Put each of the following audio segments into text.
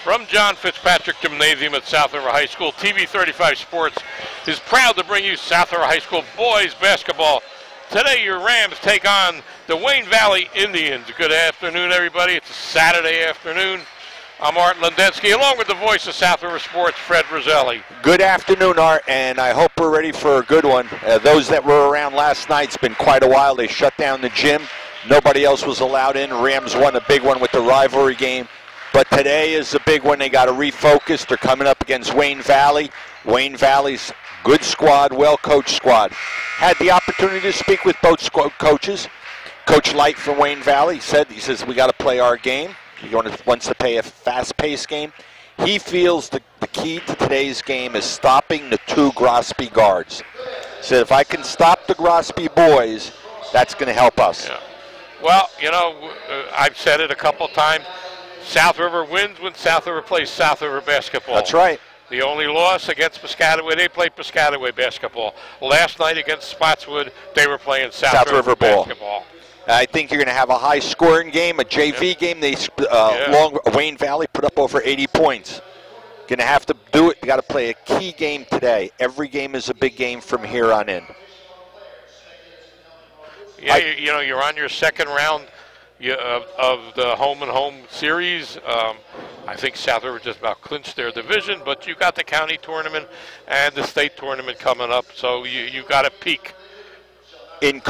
From John Fitzpatrick Gymnasium at South River High School, TV 35 Sports is proud to bring you South River High School boys basketball. Today your Rams take on the Wayne Valley Indians. Good afternoon, everybody. It's a Saturday afternoon. I'm Art Lendensky, along with the voice of South River Sports, Fred Roselli. Good afternoon, Art, and I hope we're ready for a good one. Those that were around last night, it's been quite a while. They shut down the gym. Nobody else was allowed in. Rams won a big one with the rivalry game. But today is a big one. They got to refocus. They're coming up against Wayne Valley. Wayne Valley's good squad, well-coached squad. Had the opportunity to speak with both coaches. Coach Light from Wayne Valley he says, we got to play our game. He wants to play a fast-paced game. He feels the key to today's game is stopping the two Grosby guards. He said, if I can stop the Grosby boys, that's going to help us. Yeah. Well, you know, I've said it a couple times. South River wins when South River plays South River basketball. That's right. The only loss against Piscataway, they played Piscataway basketball. Last night against Spotswood, they were playing South River basketball. I think you're going to have a high-scoring game, a JV game. Wayne Valley put up over 80 points. Going to have to do it. You got to play a key game today. Every game is a big game from here on in. Yeah, you know, you're on your second round of the home-and-home series. I think South River just about clinched their division, but you got the county tournament and the state tournament coming up, so you got to peak. In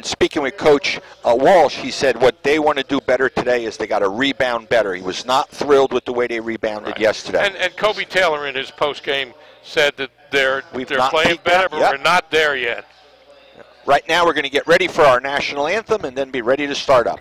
speaking with Coach Walsh, he said what they want to do better today is they got to rebound better. He was not thrilled with the way they rebounded yesterday. And Kobe Taylor in his post-game said that they're playing better, but we're not there yet. Right now we're going to get ready for our national anthem and then be ready to start up.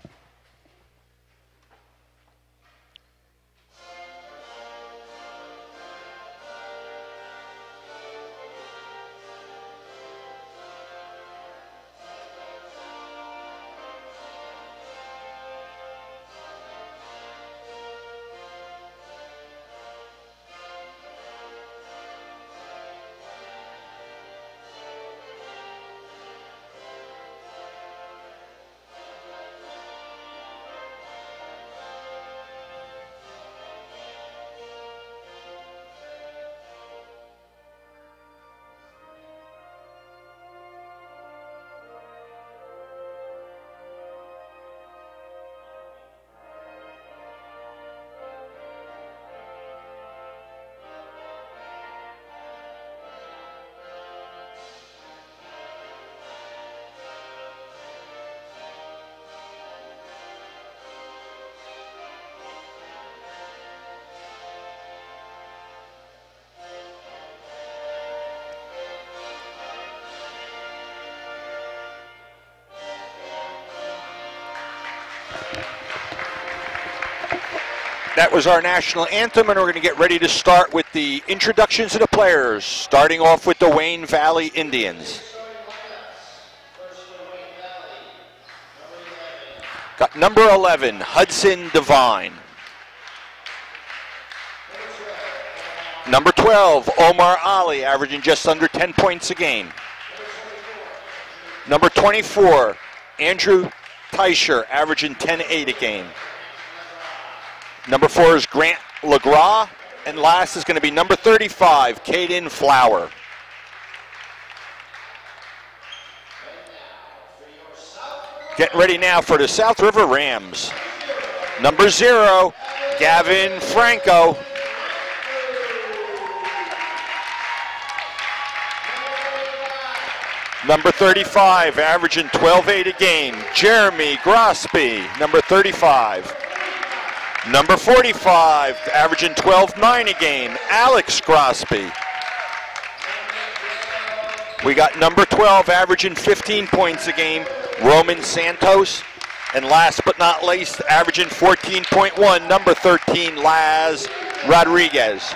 That was our national anthem, and we're going to get ready to start with the introductions of the players, starting off with the Wayne Valley Indians. Got number 11, Hudson Devine. Number 12, Omar Ali, averaging just under 10 points a game. Number 24, Andrew Teicher, averaging 10-8 a game. Number 4 is Grant LeGras, and last is going to be number 35, Caden Flower. Getting ready now for the South River Rams. Number 0, Gavin Franco. Number 35, averaging 12-8 a game, Jeremy Grosby, number 35. Number 45, averaging 12-9 a game, Alex Grosby. We got number 12, averaging 15 points a game, Roman Santos. And last but not least, averaging 14.1, number 13, Laz Rodriguez.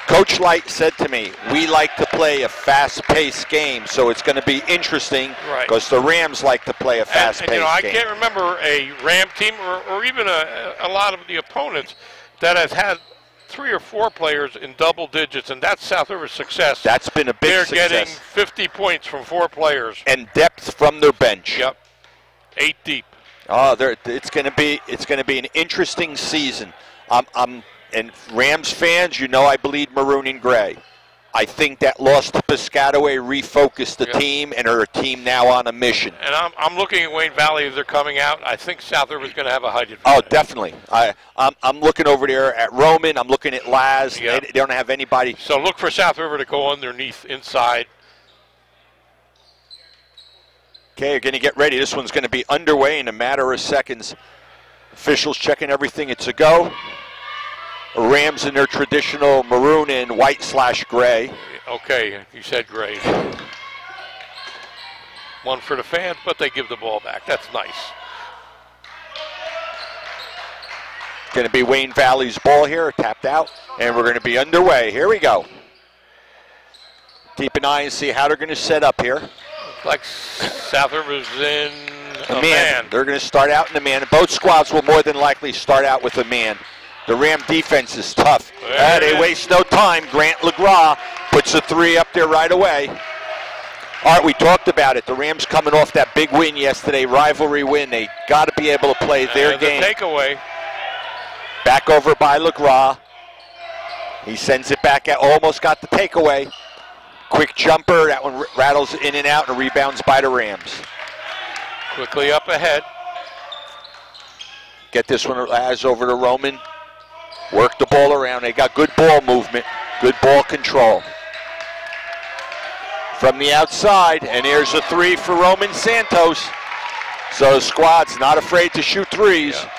Coach Light said to me, we like to play a fast-paced game, so it's going to be interesting because the Rams like to play a fast-paced game. I can't remember a Ram team or even a lot of the opponents that has had 3 or 4 players in double digits, and that's South River's success. That's been a big success. They're getting 50 points from 4 players. And depth from their bench. Yep. 8 deep. Oh, it's going to be an interesting season. And Rams fans, you know I bleed maroon and gray. I think that loss to Piscataway refocused the team and are a team now on a mission. And I'm looking at Wayne Valley as they're coming out. I think South River's going to have a height advantage. Oh, definitely. I'm looking over there at Roman. I'm looking at Laz. Yep. They don't have anybody. So look for South River to go underneath, inside. Okay, you're going to get ready. This one's going to be underway in a matter of seconds. Officials checking everything. It's a go. Rams in their traditional maroon and white/gray. Okay, you said gray. One for the fans, but they give the ball back. That's nice. Going to be Wayne Valley's ball here, tapped out, and we're going to be underway. Here we go. Keep an eye and see how they're going to set up here. Looks like South River's in a man. They're going to start out in a man. Both squads will more than likely start out with a man. The Ram defense is tough. They waste no time. Grant LeGras puts a 3 up there right away. Art, we talked about it. The Rams coming off that big win yesterday, rivalry win. They got to be able to play their game. Takeaway. Back over by LeGras. He sends it back out. Almost got the takeaway. Quick jumper. That one rattles in and out and rebounds by the Rams. Quickly up ahead. Get this one as over to Roman. Work the ball around. They got good ball movement, good ball control. From the outside, and here's a 3 for Roman Santos. So the squad's not afraid to shoot threes. Yeah.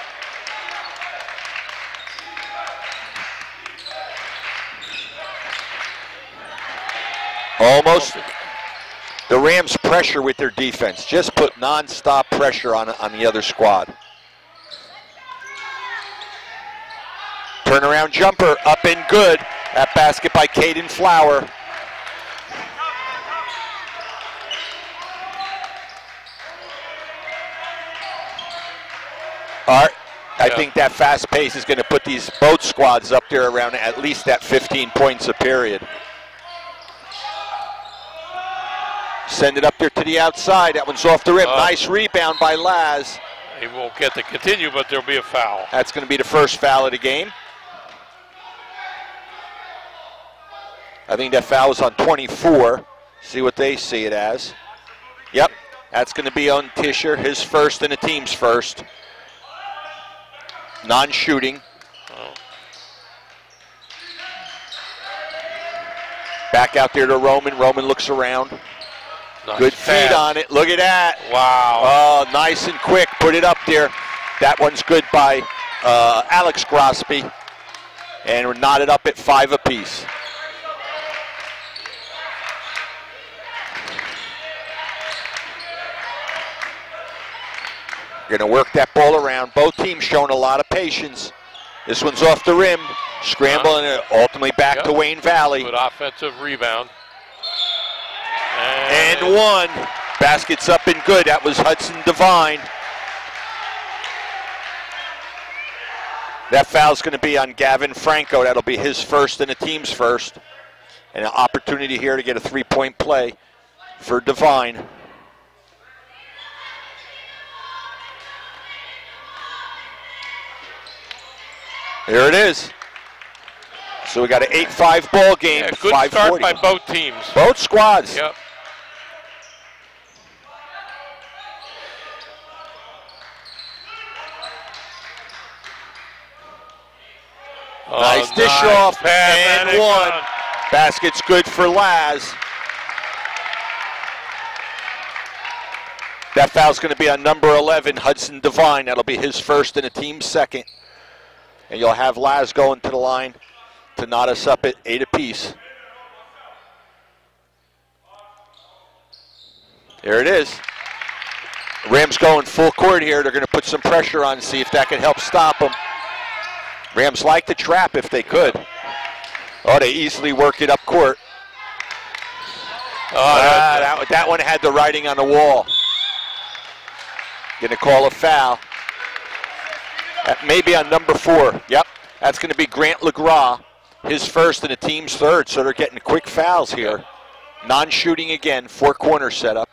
Almost. The Rams pressure with their defense. Just put non-stop pressure on the other squad. Turnaround jumper, up and good. That basket by Caden Flower. Art, I think that fast pace is going to put these both squads up there around at least that 15 points a period. Send it up there to the outside. That one's off the rim. Nice rebound by Laz. He won't get to continue, but there'll be a foul. That's going to be the first foul of the game. I think that foul was on 24. See what they see it as. Yep, that's going to be on Tischer, his first and the team's first. Non-shooting. Back out there to Roman. Roman looks around. Nice Good pass. feet on it. Look at that. Wow. Oh, nice and quick. Put it up there. That one's good by Alex Grosby. And we're knotted up at 5 apiece. Going to work that ball around. Both teams showing a lot of patience. This one's off the rim. Scrambling and ultimately back to Wayne Valley. Good offensive rebound. And one. Basket's up and good. That was Hudson Devine. That foul's going to be on Gavin Franco. That'll be his first and the team's first. And an opportunity here to get a 3-point play for Devine. There it is. So we got an 8-5 ball game. Yeah, good start by both teams. Both squads. Yep. Nice dish off and one. Basket's good for Laz. That foul's going to be on number 11, Hudson Devine. That'll be his first and the team's second. And you'll have Laz going to the line to knot us up at 8 apiece. There it is. Rams going full court here. They're going to put some pressure on and see if that can help stop them. Rams like to trap if they could. Oh, they easily work it up court. That one had the writing on the wall. Going to call a foul. That may be on number 4. Yep, that's going to be Grant LeGras, his first and the team's third. So they're getting quick fouls here. Non-shooting again, 4-corner setup.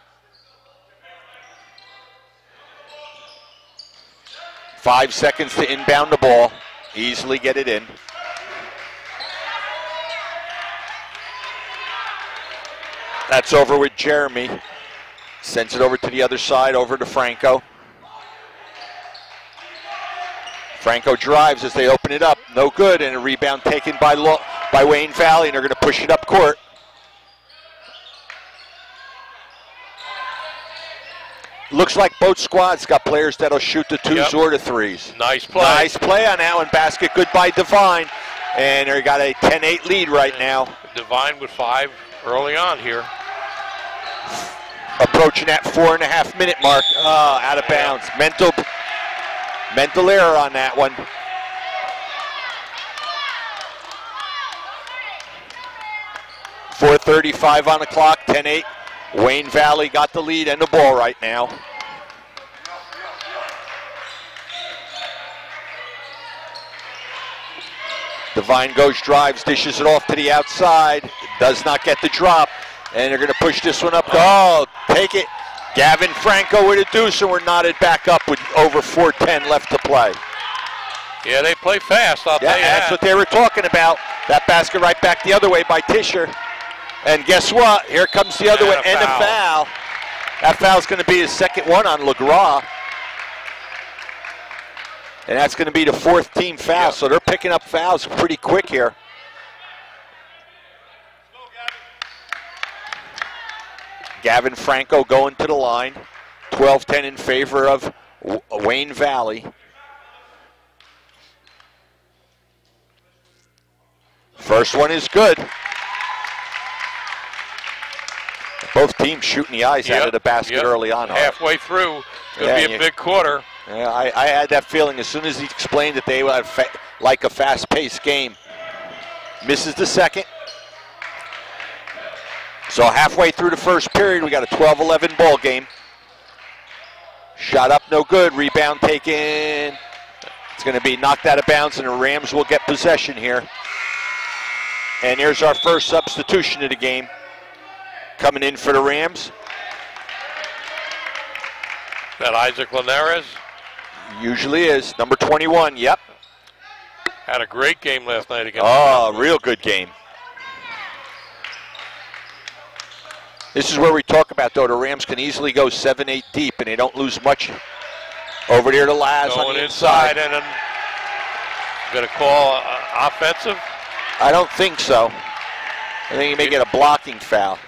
5 seconds to inbound the ball. Easily get it in. That's over with Jeremy. Sends it over to the other side, over to Franco. Franco drives as they open it up. No good, and a rebound taken by Wayne Valley, and they're going to push it up court. Looks like both squads got players that'll shoot the twos or the threes. Nice play. Nice play on that one. Basket good by Devine. And they got a 10-8 lead right now. Devine with 5 early on here. Approaching that 4.5-minute mark. Oh, out of bounds. Mental error on that one. .435 on the clock, 10-8. Wayne Valley got the lead and the ball right now. Devine goes, drives, dishes it off to the outside. Does not get the drop. And they're going to push this one up. Oh, take it. Gavin Franco with a deuce, and we're knotted back up with over 4:10 left to play. Yeah, they play fast, I'll tell you that. That's what they were talking about. That basket right back the other way by Tischer. And guess what? Here comes the other way, and a foul. That foul's going to be his second one on LeGras. And that's going to be the 4th team foul, yep. So they're picking up fouls pretty quick here. Gavin Franco going to the line. 12-10 in favor of Wayne Valley. First one is good. Both teams shooting the eyes out of the basket early on. Halfway through, it's going to be a big quarter. Yeah, I had that feeling as soon as he explained that they would like a fast-paced game. Misses the second. So halfway through the first period, we got a 12-11 ball game. Shot up, no good. Rebound taken. It's going to be knocked out of bounds, and the Rams will get possession here. And here's our first substitution of the game. Coming in for the Rams. That Isaac Linares? Usually is. Number 21, yep. Had a great game last night against real good game. This is where we talk about, though, the Rams can easily go 7-8 deep, and they don't lose much. Over there to Laz on the inside. And going to call offensive? I don't think so. I think he may get a blocking foul.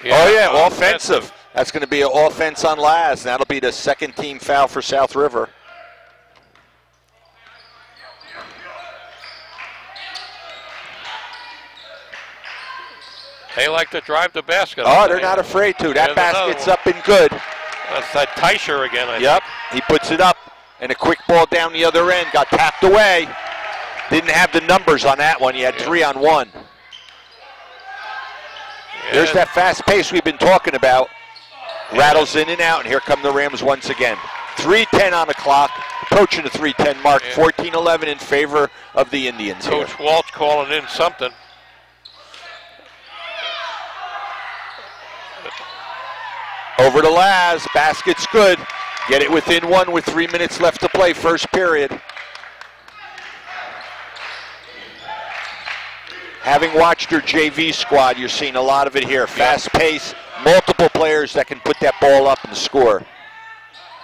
Yeah, offensive. That's going to be an offense on Laz. That'll be the 2nd team foul for South River. They like to drive the basket. Oh, they're not afraid to. That basket's up and good. That's that Tischer again, I think. He puts it up, and a quick ball down the other end. Got tapped away. Didn't have the numbers on that one. He had 3-on-1. There's that fast pace we've been talking about. Rattles in and out, and here come the Rams once again. 3:10 on the clock, approaching the 3:10 mark. 14-11 in favor of the Indians. Coach Walsh calling in something. Over to Laz, basket's good. Get it within 1 with 3 minutes left to play, first period. Having watched your JV squad, you're seeing a lot of it here. Fast pace, multiple players that can put that ball up and score.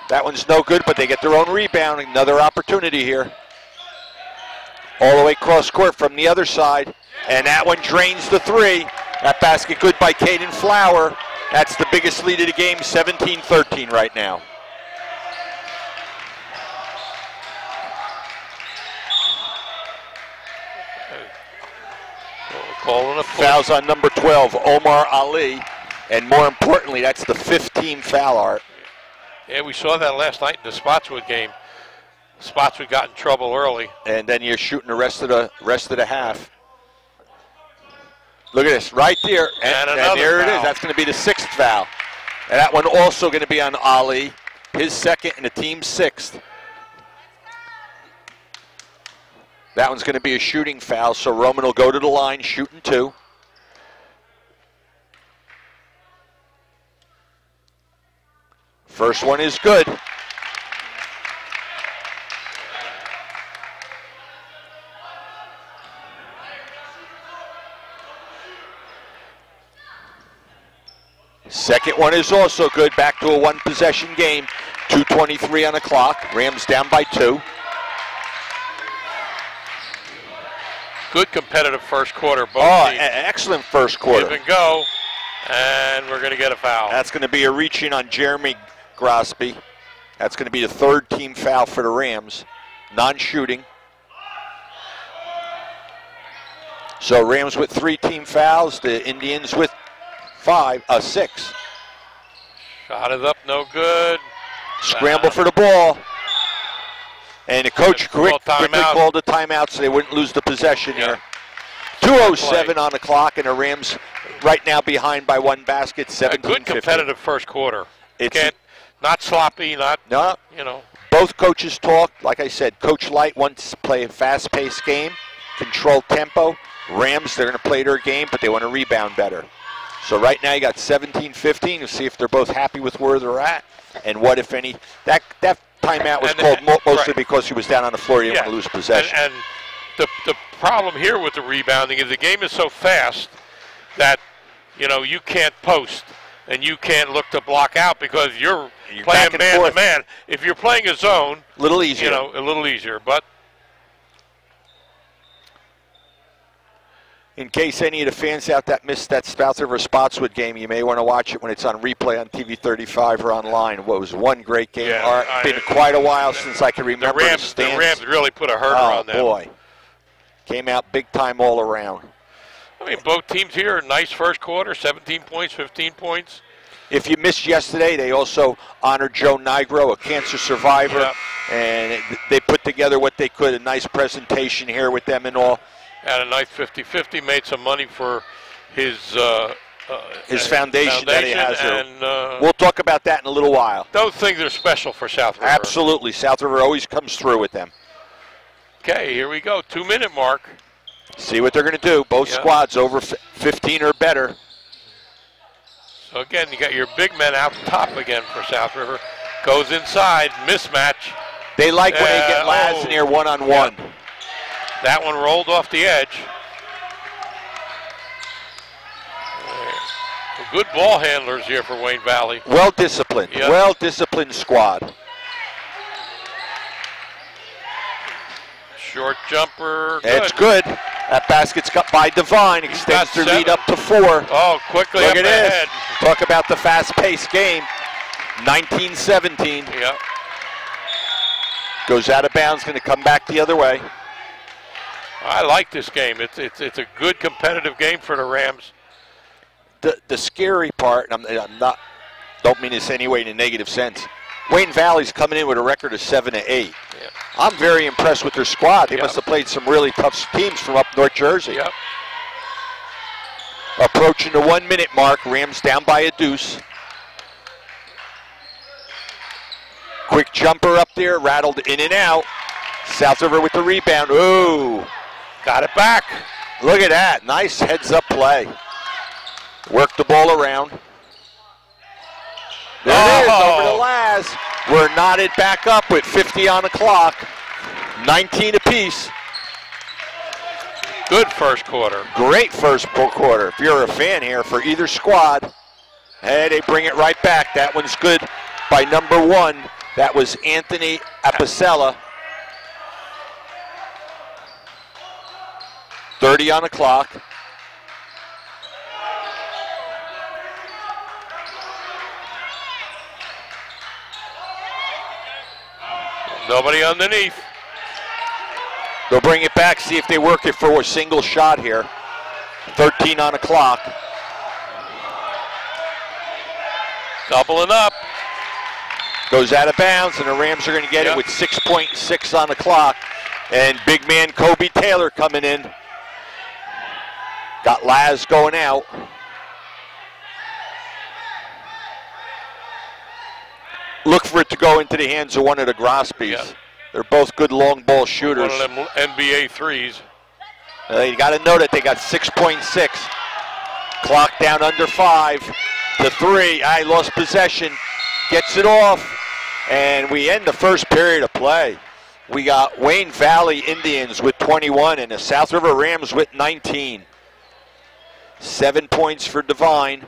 That one's no good, but they get their own rebound. Another opportunity here. All the way cross court from the other side. And that one drains the 3. That basket good by Caden Flower. That's the biggest lead of the game, 17-13 right now. Calling a fouls on number 12, Omar Ali, and more importantly, that's the 5th team foul, Art. Yeah, we saw that last night in the Spotswood game. Spotswood got in trouble early, and then you're shooting the rest of the half. Look at this, right there, and there it is. That's going to be the 6th foul, and that one also going to be on Ali, his 2nd and the team's 6th. That one's going to be a shooting foul, so Roman will go to the line, shooting 2. First one is good. Second one is also good. Back to a one-possession game. 2:23 on the clock. Rams down by 2. Good competitive first quarter. Both teams. Excellent first quarter. Give and go, and we're going to get a foul. That's going to be a reaching on Jeremy Grosby. That's going to be the third team foul for the Rams. Non-shooting. So Rams with 3 team fouls. The Indians with 6. Shot is up, no good. Scramble for the ball. And the coach quickly called a timeout so they wouldn't lose the possession here. 2:07 on the clock, and the Rams right now behind by 1 basket, 17-15. Good competitive first quarter. Not sloppy, no. You know. Both coaches talked. Like I said, Coach Light wants to play a fast-paced game, control tempo. Rams, they're going to play their game, but they want to rebound better. So right now you got 17-15. We'll see if they're both happy with where they're at, and what, if any. That timeout was called mostly because he was down on the floor. He didn't want to lose possession. And the problem here with the rebounding is the game is so fast that, you know, you can't post and you can't look to block out because you're playing man-to-man. If you're playing a zone, a little easier. You know, a little easier. But in case any of the fans out that missed that South River Spotswood game, you may want to watch it when it's on replay on TV 35 or online. It was one great game. It's been quite a while since I can remember the stands. The Rams really put a hurter on them. Oh, boy. Came out big time all around. I mean, both teams here, nice first quarter, 17 points, 15 points. If you missed yesterday, they also honored Joe Nigro, a cancer survivor, and they put together what they could, a nice presentation here with them and all. Had a nice 50-50, made some money for his foundation that he has. And, we'll talk about that in a little while. Those things are special for South River. Absolutely. South River always comes through with them. Okay, here we go. 2-minute mark. See what they're going to do. Both squads over 15 or better. So again, you got your big men out top again for South River. Goes inside, mismatch. They like when they get Laz in here one-on-one. Yeah. That one rolled off the edge. Good ball handlers here for Wayne Valley. Well-disciplined. Yep. Well-disciplined squad. Short jumper. It's good. That basket's got by Devine. Extends their lead up to 4. Oh, quickly Look up at ahead. this. Talk about the fast-paced game. 19-17. Yep. Goes out of bounds. Going to come back the other way. I like this game. It's a good competitive game for the Rams. The scary part, and I'm not, don't mean this anyway in a negative sense. Wayne Valley's coming in with a record of 7-8. Yeah. I'm very impressed with their squad. They must have played some really tough teams from up North Jersey. Yep. Approaching the 1-minute mark, Rams down by a deuce. Quick jumper up there, rattled in and out. South River with the rebound. Ooh. Got it back. Look at that. Nice heads-up play. Work the ball around. There it is, over to Laz. We're knotted back up with 50 on the clock. 19 apiece. Good first quarter. Great first quarter. If you're a fan here for either squad, hey, they bring it right back. That one's good by number 1. That was Anthony Apicella. 30 on the clock. Nobody underneath. They'll bring it back, see if they work it for a single shot here. 13 on the clock. Doubling up. Goes out of bounds, and the Rams are going to get it with 6.6 on the clock. And big man Kobe Taylor coming in. Got Laz going out. Look for it to go into the hands of one of the Grosbys. Yeah. They're both good long ball shooters. One of them NBA threes. You got to know that they got 6.6. Clock down under 5 to 3. I lost possession. Gets it off. And we end the first period of play. We got Wayne Valley Indians with 21 and the South River Rams with 19. 7 points for Devine.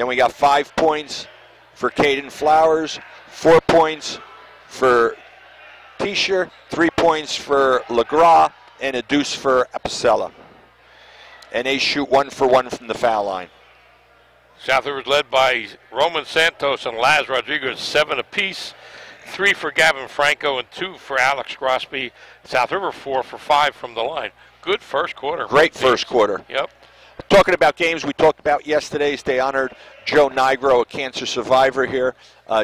Then we got 5 points for Caden Flowers, 4 points for Tischer, 3 points for LeGras, and a deuce for Apicella. And they shoot 1 for 1 from the foul line. South River's led by Roman Santos and Laz Rodriguez, 7 apiece. 3 for Gavin Franco and 2 for Alex Grosby. South River 4 for 5 from the line. Good first quarter. Great first quarter. Yep. Talking about games we talked about yesterday, they honored Joe Nigro, a cancer survivor here.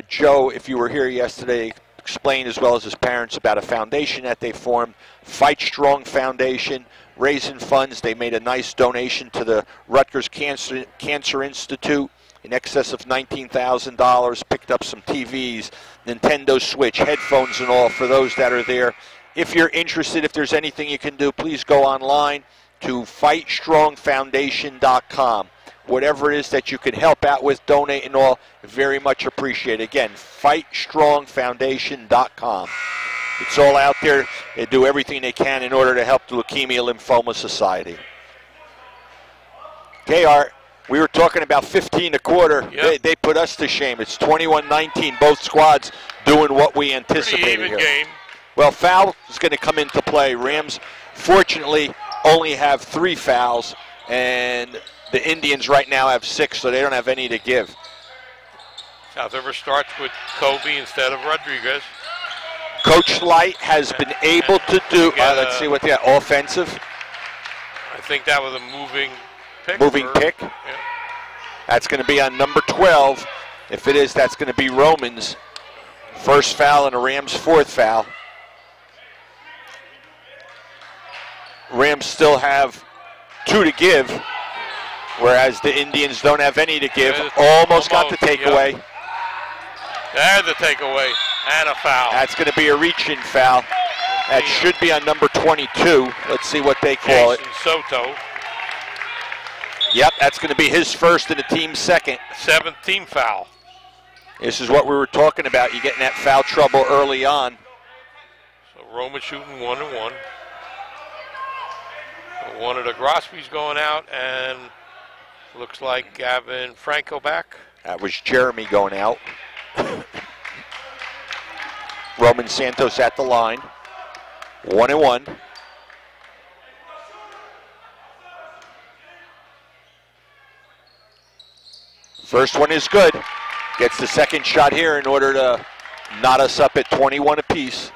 Joe, if you were here yesterday, explained as well as his parents about a foundation that they formed, Fight Strong Foundation, raising funds. They made a nice donation to the Rutgers Cancer Institute in excess of $19,000, picked up some TVs, Nintendo Switch, headphones and all for those that are there. If you're interested, if there's anything you can do, please go online to fightstrongfoundation.com. Whatever it is that you can help out with, donate and all, very much appreciated. Again, fightstrongfoundation.com. It's all out there. They do everything they can in order to help the Leukemia Lymphoma Society. Okay, Art, we were talking about 15 a quarter. Yep. They put us to shame. It's 21-19, both squads doing what we anticipated Pretty even here. game. Well, foul is going to come into play. Rams, fortunately, only have 3 fouls, and the Indians right now have 6, so they don't have any to give. South River starts with Kobe instead of Rodriguez. Coach Light has been able to do, let's see what they got, offensive. I think that was a moving pick. Pick. Yeah. That's going to be on number 12. If it is, that's going to be Roman's first foul and a Rams 4th foul. Rams still have 2 to give, whereas the Indians don't have any to give. Almost got the takeaway. Yep. There's the takeaway and a foul. That's going to be a reach-in foul. That should be on number 22. Let's see what they call it. Soto. Yep, that's going to be his first and the team's second. 7th team foul. This is what we were talking about. You getting that foul trouble early on. So Roman shooting 1-1. One of the Grosby's going out, and looks like Gavin Franco back. That was Jeremy going out. Roman Santos at the line. 1-1. First one is good. Gets the second shot here in order to knot us up at 21 apiece.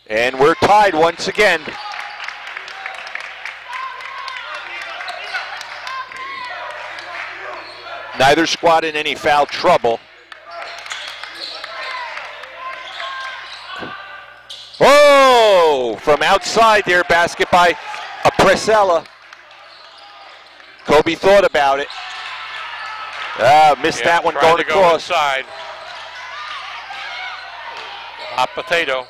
And we're tied once again. Neither squad in any foul trouble. Oh, from outside there, basket by Apicella. Kobe thought about it. Missed that one going across. Inside. Hot potato.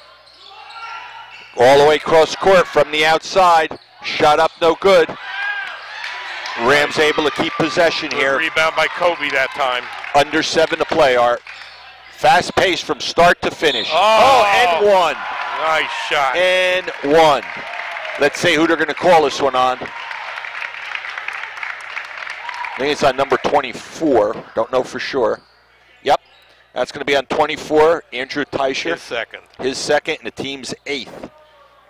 All the way across court from the outside. Shot up, no good. Rams able to keep possession here. Rebound by Kobe that time. Under 7 to play, Art. Fast pace from start to finish. Oh, and 1. Nice shot. And 1. Let's see who they're going to call this one on. I think it's on number 24. Don't know for sure. Yep. That's going to be on 24, Andrew Teicher. His second. His second, and the team's 8th.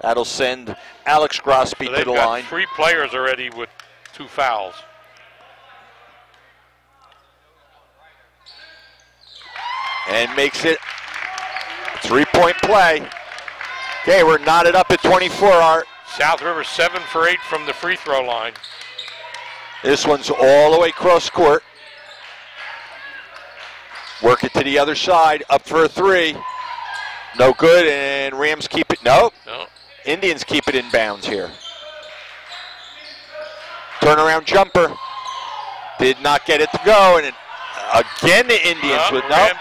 That'll send Alex Grosby to the line. 3 players already with 2 fouls. And makes it a 3-point play. Okay, we're knotted up at 24, Art. South River 7 for 8 from the free throw line. This one's all the way across court. Work it to the other side, up for a 3. No good, and Rams keep it. Nope. No. Indians keep it in bounds here. Turnaround jumper. Did not get it to go, and again the Indians with no.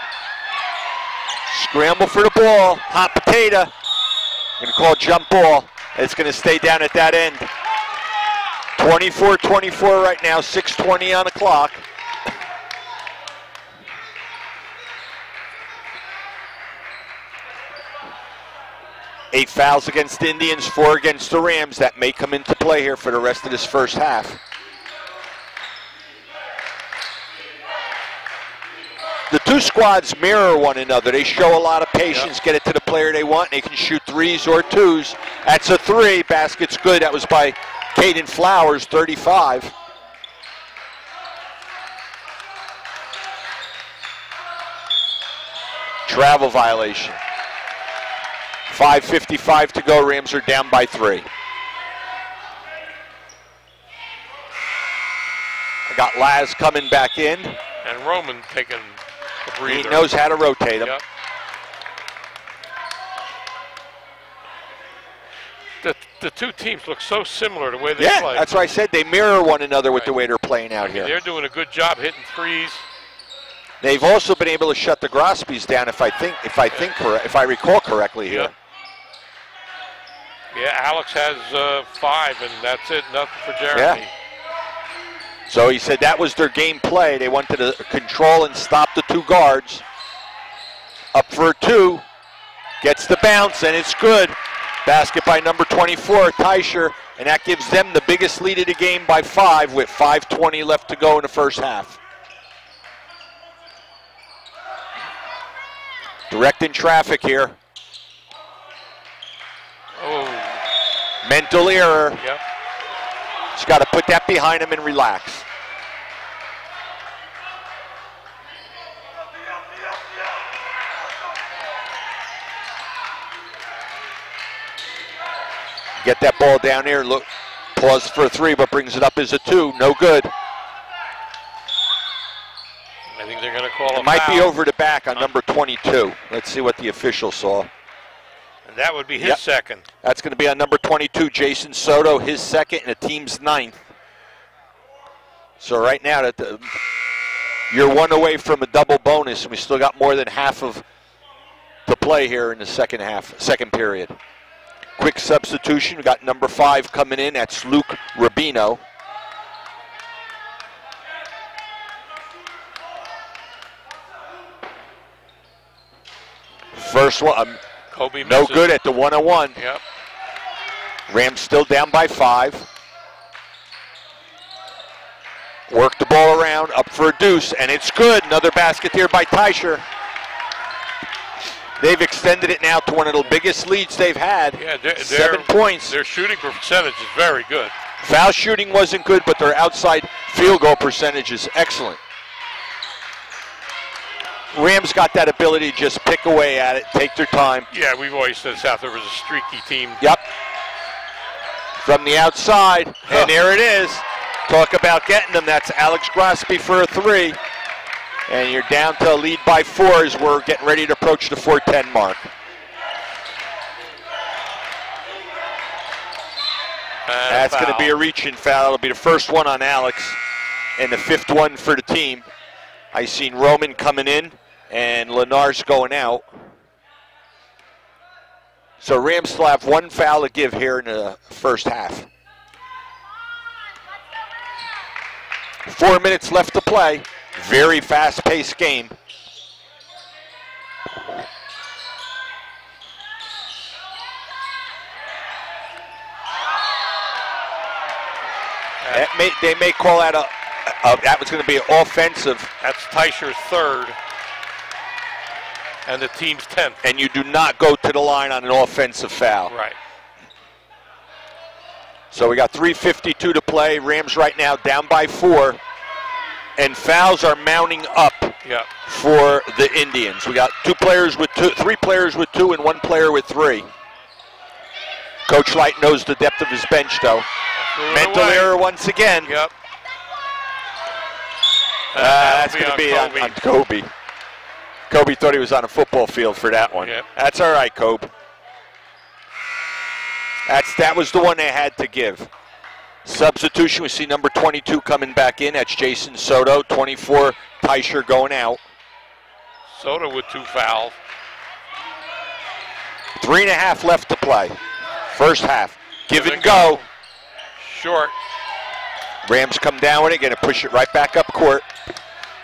Scramble for the ball. Hot potato. Going to call jump ball. It's going to stay down at that end. 24-24 right now, 6:20 on the clock. 8 fouls against the Indians, 4 against the Rams. That may come into play here for the rest of this first half. The two squads mirror one another. They show a lot of patience, get it to the player they want. They can shoot 3s or 2s. That's a 3. Basket's good. That was by Caden Flowers, 35. Travel violation. 5:55 to go. Rams are down by 3. I got Laz coming back in. And Roman taking a breather. He knows how to rotate him. Yep. The two teams look so similar the way they play. Yeah, that's why I said they mirror one another with the way they're playing out here. They're doing a good job hitting 3s. They've also been able to shut the Grospies down, if I recall correctly here. Yep. Yeah, Alex has 5, and that's it. Nothing for Jeremy. Yeah. So he said that was their game play. They wanted to control and stop the 2 guards. Up for a 2. Gets the bounce, and it's good. Basket by number 24, Teicher, and that gives them the biggest lead of the game by 5 with 5:20 left to go in the first half. Directing traffic here. Oh. Mental error. Yep. Just got to put that behind him and relax. Get that ball down here. Look, pause for a 3, but brings it up as a 2. No good. I think they're going to call a foul. It might be over the back on number 22. Let's see what the official saw. And that would be his second. That's going to be on number 22, Jason Soto, his second, and the team's 9th. So right now, you're 1 away from a double bonus, and we still got more than half of the play here in the second period. Quick substitution. We got number 5 coming in. That's Luke Rubino. First one, Kobe no misses. good at the 1-on-1. Yep. Rams still down by 5. Work the ball around, up for a deuce, and it's good. Another basket here by Teicher. They've extended it now to one of the biggest leads they've had. Yeah, 7 points. Their shooting percentage is very good. Foul shooting wasn't good, but their outside field goal percentage is excellent. Rams got that ability to just pick away at it, take their time. Yeah, we've always said South River's a streaky team. Yep. From the outside, and there it is. Talk about getting them. That's Alex Grosby for a 3. And you're down to a lead by 4 as we're getting ready to approach the 4:10 mark. That's going to be a reach-in foul. It'll be the first one on Alex and the 5th one for the team. I seen Roman coming in and Lenar's going out. So Rams still have 1 foul to give here in the first half. 4 minutes left to play. Very fast-paced game. They may call that that was going to be an offensive. That's Teicher's 3rd, and the team's 10th. And you do not go to the line on an offensive foul. Right. So we got 3:52 to play. Rams right now down by 4. And fouls are mounting up for the Indians. We got 3 players with 2, and 1 player with 3. Coach Light knows the depth of his bench, though. Mental error once again. Yep. That's going to be on Kobe. Kobe thought he was on a football field for that one. Yep. That's all right, Kobe. That was the one they had to give. Substitution, we see number 22 coming back in. That's Jason Soto. 24, Teicher going out. Soto with 2 fouls. 3.5 left to play. First half. Give and go. Short. Rams come down with it, going to push it right back up court.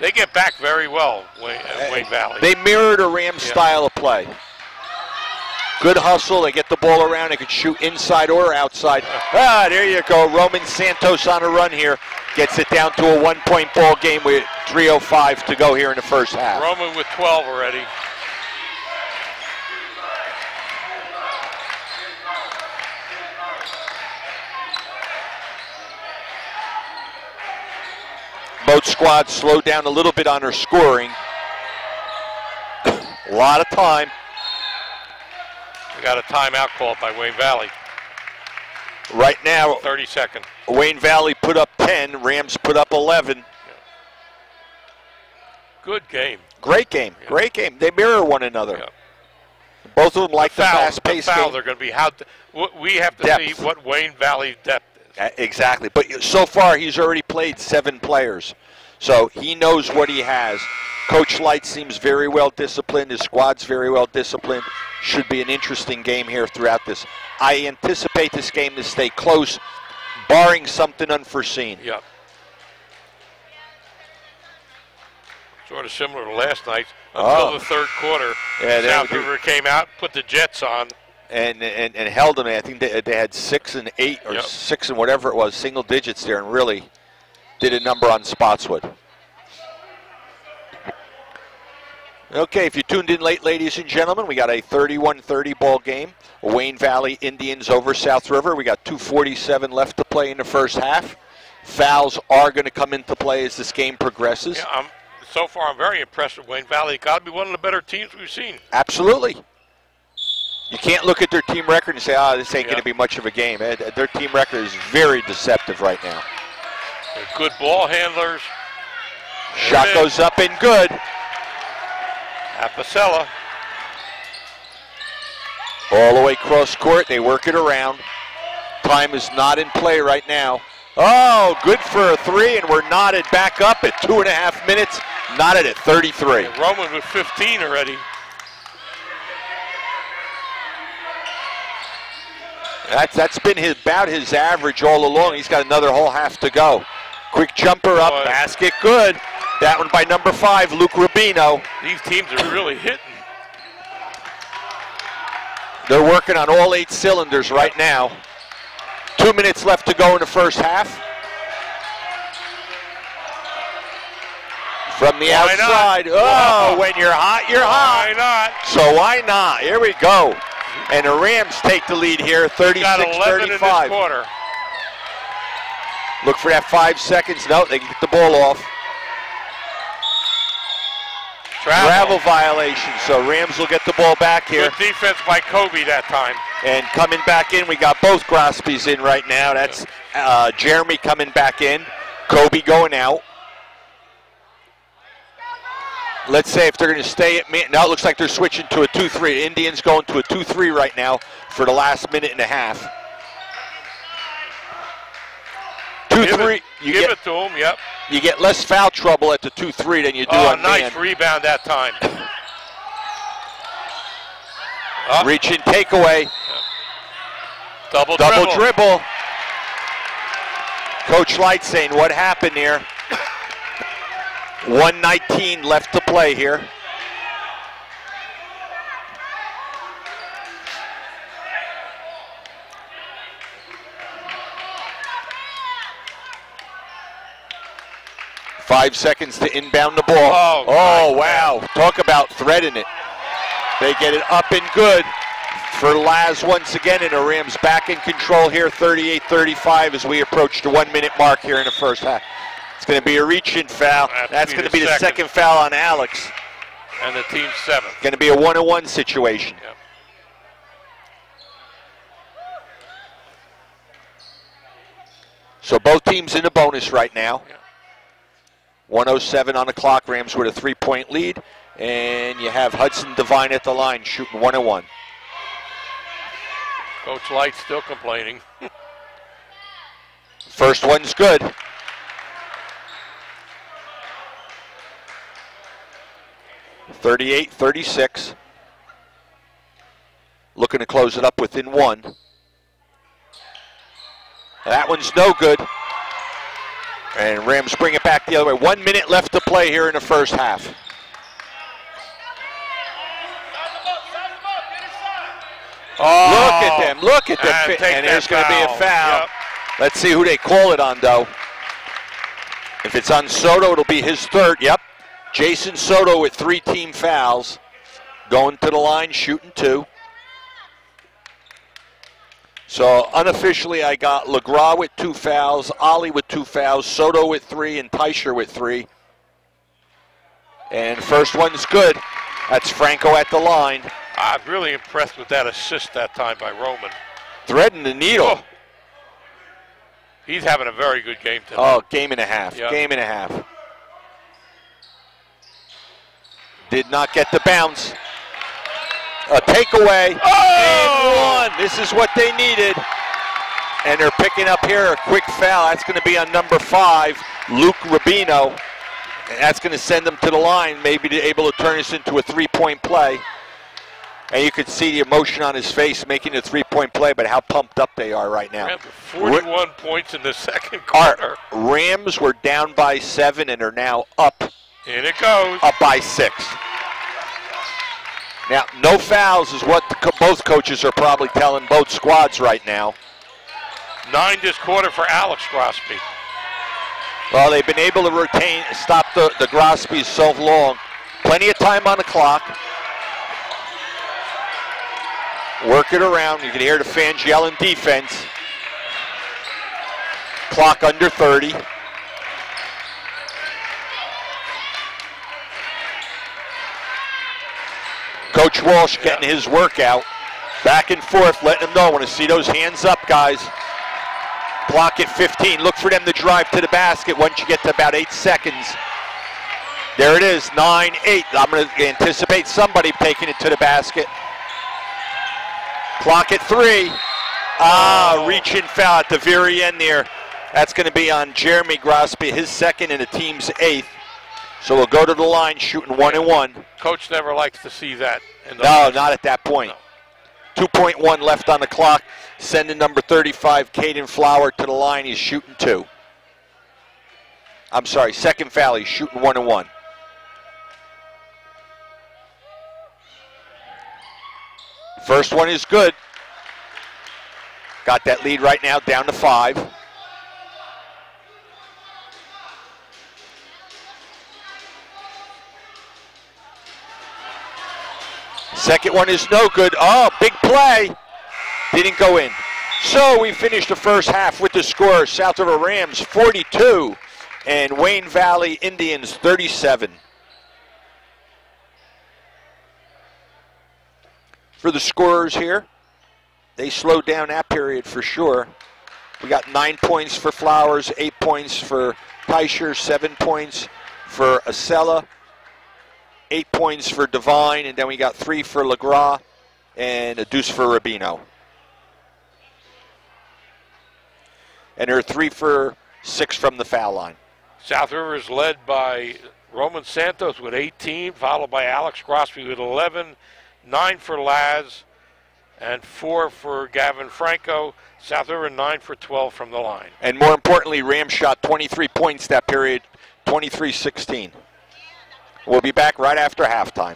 They get back very well, Wayne Valley. They mirrored a Rams style of play. Good hustle. They get the ball around. They could shoot inside or outside. Ah, there you go. Roman Santos on a run here. Gets it down to a 1-point ball game with 3:05 to go here in the first half. Roman with 12 already. Both squads slowed down a little bit on their scoring. A lot of time. We got a timeout called by Wayne Valley. Right now, 30 seconds. Wayne Valley put up 10. Rams put up 11. Yeah. Good game. Great game. Yeah. Great game. They mirror one another. Yeah. Both of them like the fast-paced game. They're going to be we have to depth. See what Wayne Valley depth is. Exactly. But so far, he's already played 7 players. So he knows what he has. Coach Light seems very well disciplined. His squad's very well disciplined. Should be an interesting game here throughout this. I anticipate this game to stay close, barring something unforeseen. Yep. Sort of similar to last night until the third quarter. Yeah, South River came out, put the Jets on. And held them. I think they had 6 and 8 or 6 and whatever it was, single digits there, and really did a number on Spotswood. Okay, if you tuned in late, ladies and gentlemen, we got a 31-30 ball game. Wayne Valley Indians over South River. We got 2:47 left to play in the first half. Fouls are going to come into play as this game progresses. Yeah, so far I'm very impressed with Wayne Valley. Got to be one of the better teams we've seen. Absolutely. You can't look at their team record and say, this ain't going to be much of a game. Their team record is very deceptive right now. They're good ball handlers. Shot goes up and good. Apicella. All the way cross court. They work it around. Time is not in play right now. Oh, good for a 3, and we're knotted back up at 2.5 minutes. Knotted at 33. Yeah, Roman with 15 already. That's been about his average all along. He's got another whole half to go. Quick jumper up, basket good. That one by number 5, Luke Rubino. These teams are really hitting. They're working on all 8 cylinders right now. 2 minutes left to go in the first half. From the outside. Oh, when you're hot, you're hot. Why not? So why not? Here we go. And the Rams take the lead here, 36-35. Quarter. Look for that 5 seconds. No, they get the ball off. Travel violation, so Rams will get the ball back here. Good defense by Kobe that time. And coming back in, we got both Grospies in right now. That's Jeremy coming back in, Kobe going out. Let's say if they're going to stay at now, it looks like they're switching to a 2-3. Indians going to a 2-3 right now for the last minute and a half. 2-3. Give it to them, yep. You get less foul trouble at the 2-3 than you do on nice man. Rebound that time. Reach and takeaway. Double dribble. Coach Light saying, what happened here? 1:19 left to play here. Five seconds to inbound the ball. Oh, wow. Talk about threading it. They get it up and good for Laz once again, and the Rams back in control here, 38-35 as we approach the 1 minute mark here in the first half. It's going to be a reach-in foul. That's going to be the second foul on Alex. And the team's 7th. Going to be a 1-on-1 situation. Yep. So both teams in the bonus right now. Yep. 1:07 on the clock. Rams with a 3-point lead. And you have Hudson Devine at the line shooting 1-on-1. Coach Light still complaining. First one's good. (38-36). Looking to close it up within 1. That one's no good. And Rams bring it back the other way. 1 minute left to play here in the first half. Oh, look at them. Look at them. And there's going to be a foul. Yep. Let's see who they call it on, though. If it's on Soto, it'll be his third. Yep. Jason Soto with 3 team fouls. Going to the line, shooting 2. So unofficially, I got LeGras with 2 fouls, Ollie with 2 fouls, Soto with 3, and Teicher with 3. And first one's good. That's Franco at the line. I'm really impressed with that assist that time by Roman. Threading the needle. Oh. He's having a very good game tonight. Oh, game and a half. Yep. Game and a half. Did not get the bounce. A takeaway. Oh! And 1. This is what they needed. And they're picking up here a quick foul. That's going to be on number 5, Luke Rubino. And that's going to send them to the line, maybe able to turn this into a 3-point play. And you could see the emotion on his face making a 3-point play, but how pumped up they are right now. Rams with 41 points in the second quarter. Rams were down by 7 and are now up. In it goes. Up by 6. Now, no fouls is what both coaches are probably telling both squads right now. 9 this quarter for Alex Grosby. Well, they've been able to stop the Grosbys so long. Plenty of time on the clock. Work it around. You can hear the fans yelling defense. Clock under 30. Coach Walsh getting his workout. Back and forth, letting them know. I want to see those hands up, guys. Clock at 15. Look for them to drive to the basket once you get to about 8 seconds. There it is, 9-8. I'm going to anticipate somebody taking it to the basket. Clock at 3. Reach-in foul at the very end there. That's going to be on Jeremy Grosby, his second and the team's 8th. So we'll go to the line shooting 1-1. Coach never likes to see that. No, not at that point. No. 2.1 left on the clock. Sending number 35, Caden Flower, to the line. He's shooting 2. I'm sorry, second foul. He's shooting 1-1. First one is good. Got that lead right now down to 5. Second one is no good. Oh, big play. Didn't go in. So we finished the first half with the score. South River Rams 42 and Wayne Valley Indians 37. For the scorers here, they slowed down that period for sure. We got 9 points for Flowers, 8 points for Teicher, 7 points for Acela, 8 points for Devine, and then we got 3 for LeGras and a deuce for Rubino. And they're 3 for 6 from the foul line. South River is led by Roman Santos with 18, followed by Alex Grosby with 11, 9 for Laz, and 4 for Gavin Franco. South River 9 for 12 from the line. And more importantly, Rams shot 23 points that period, 23-16. We'll be back right after halftime.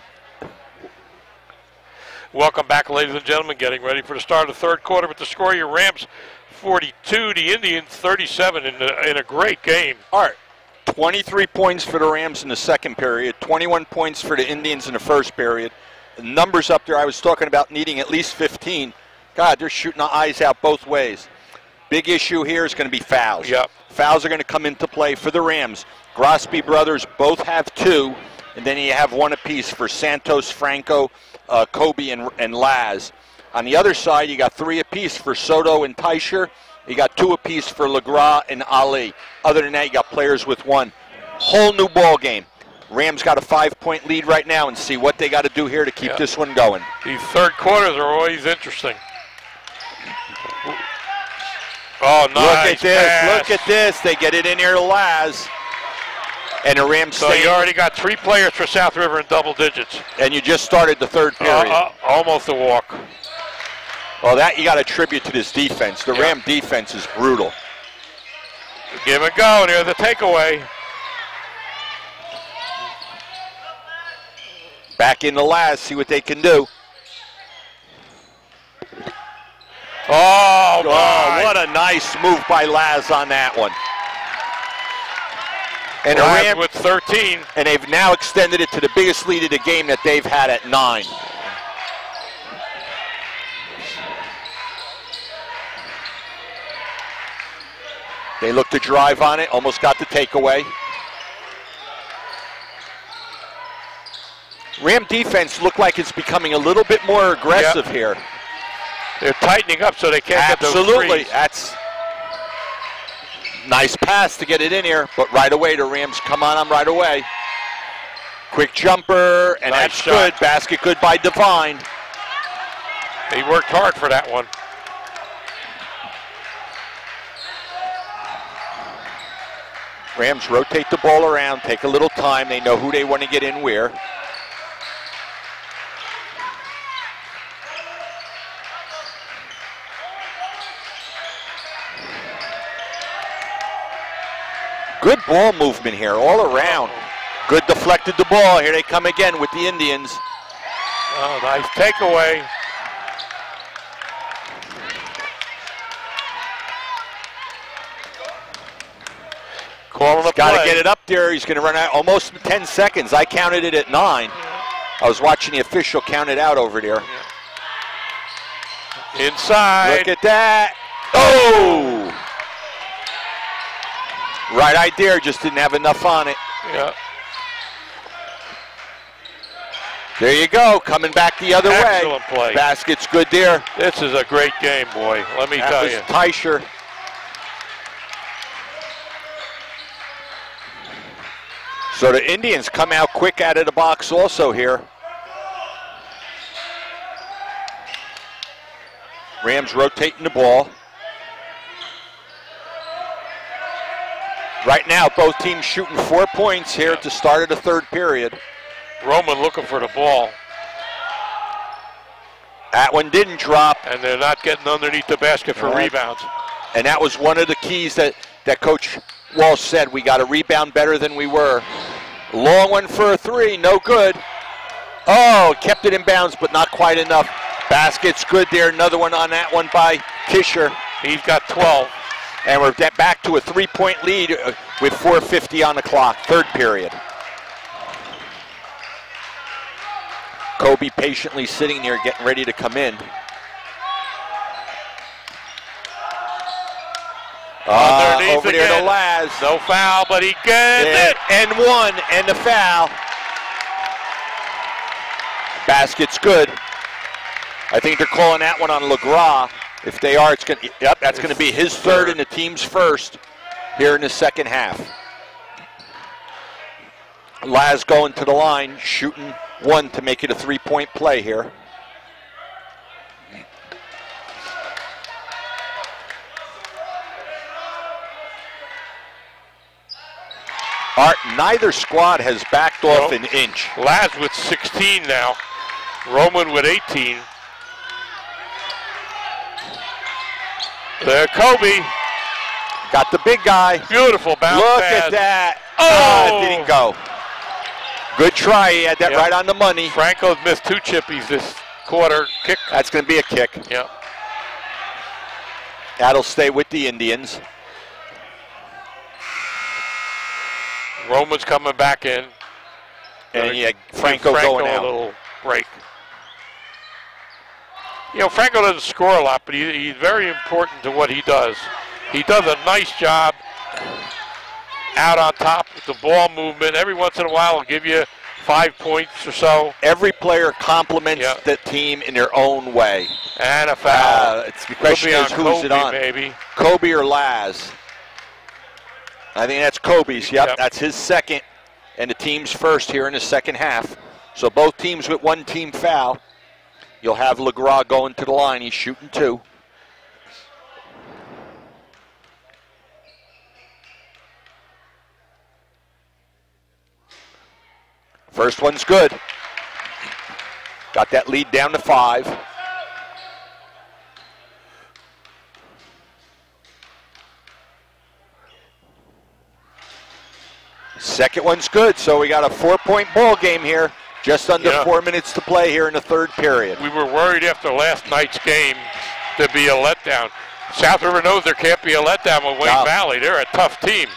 Welcome back, ladies and gentlemen. Getting ready for the start of the third quarter with the score. Your Rams 42, the Indians 37 in a great game. All right, 23 points for the Rams in the second period, 21 points for the Indians in the first period. The numbers up there, I was talking about needing at least 15. God, they're shooting the eyes out both ways. Big issue here is going to be fouls. Yep. Fouls are going to come into play for the Rams. Grosby brothers both have 2, and then you have 1 apiece for Santos, Franco, Kobe, and Laz. On the other side, you got 3 apiece for Soto and Teicher. You got 2 apiece for LeGras and Ali. Other than that, you got players with 1. Whole new ball game. Rams got a 5-point lead right now, and see what they got to do here to keep this one going. These third quarters are always interesting. Oh, nice. Look at this. Pass. Look at this. They get it in here to Laz. And the Rams So you already got 3 players for South River in double digits. And you just started the third period. Almost a walk. Well, that you got to attribute to this defense. The Ram defense is brutal. Give it a go. There's the takeaway. Back in the Laz, see what they can do. Oh, my. What a nice move by Laz on that one. And Laz with 13. And they've now extended it to the biggest lead of the game that they've had at 9. They look to drive on it, almost got the takeaway. Ram defense looked like it's becoming a little bit more aggressive here. They're tightening up so they can't get those Absolutely. threes. That's nice pass to get it in here, but right away the Rams come on them right away. Quick jumper, and nice that's shot. good. Basket good by Devine. They worked hard for that one. Rams rotate the ball around, take a little time. They know who they want to get in where. Good ball movement here all around. Good deflected the ball. Here they come again with the Indians. Oh, nice takeaway. Calling the Got to play. get it up there. He's going to run out almost 10 seconds. I counted it at 9. I was watching the official count it out over there. Inside. Look at that. Oh! Right idea, just didn't have enough on it. Yeah. There you go, coming back the other way. Excellent play. Basket's good there. This is a great game, boy. Let me tell you. That was Teicher. So the Indians come out quick out of the box also here. Rams rotating the ball. Right now, both teams shooting 4 points here at the start of the third period. Roman looking for the ball. That one didn't drop. And they're not getting underneath the basket for rebounds. And that was one of the keys that Coach Walsh said. We got to rebound better than we were. Long one for a 3, no good. Oh, kept it in bounds, but not quite enough. Basket's good there. Another one on that one by Tischer. He's got 12. And we're back to a 3-point lead with 4:50 on the clock, third period. Kobe patiently sitting there getting ready to come in. Underneath over again. there to Laz. No foul, but he gets it. And one, and the foul. Basket's good. I think they're calling that one on LeGras. If they are, it's going to, yep, that's going to be his third and the team's first here in the second half. Laz going to the line, shooting one to make it a 3-point play here. Art, neither squad has backed off an inch. Laz with 16 now. Roman with 18. There, Kobe. Got the big guy. Beautiful bounce Look pass. at that. Oh! It didn't go. Good try. He had that right on the money. Franco's missed 2 chippies this quarter. Kick. That's going to be a kick. Yeah. That'll stay with the Indians. Roman's coming back in. And yeah, Franco going out. A little break. You know, Franco doesn't score a lot, but he's very important to what he does. He does a nice job out on top with the ball movement. Every once in a while, he'll give you 5 points or so. Every player complements the team in their own way. And a foul. It's the question is who's Kobe, it on? maybe. Kobe or Laz? I think that's Kobe's. Yep, that's his second, and the team's first here in the second half. So both teams with one team foul. You'll have LeGras going to the line. He's shooting 2. First one's good. Got that lead down to 5. Second one's good, so we got a 4-point ball game here. Just under 4 minutes to play here in the third period. We were worried after last night's game to be a letdown. South River knows there can't be a letdown with Wayne Valley. They're a tough team.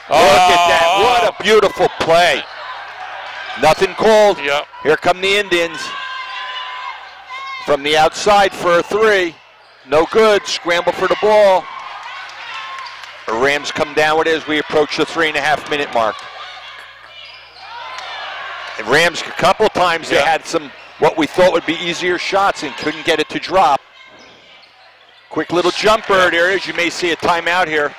Look at that. What a beautiful play. Nothing called. Yep. Here come the Indians. From the outside for a three. No good. Scramble for the ball. The Rams come down with it as we approach the 3.5-minute mark. And Rams, a couple times, they had some what we thought would be easier shots and couldn't get it to drop. Quick little jumper. There is. You may see a timeout here.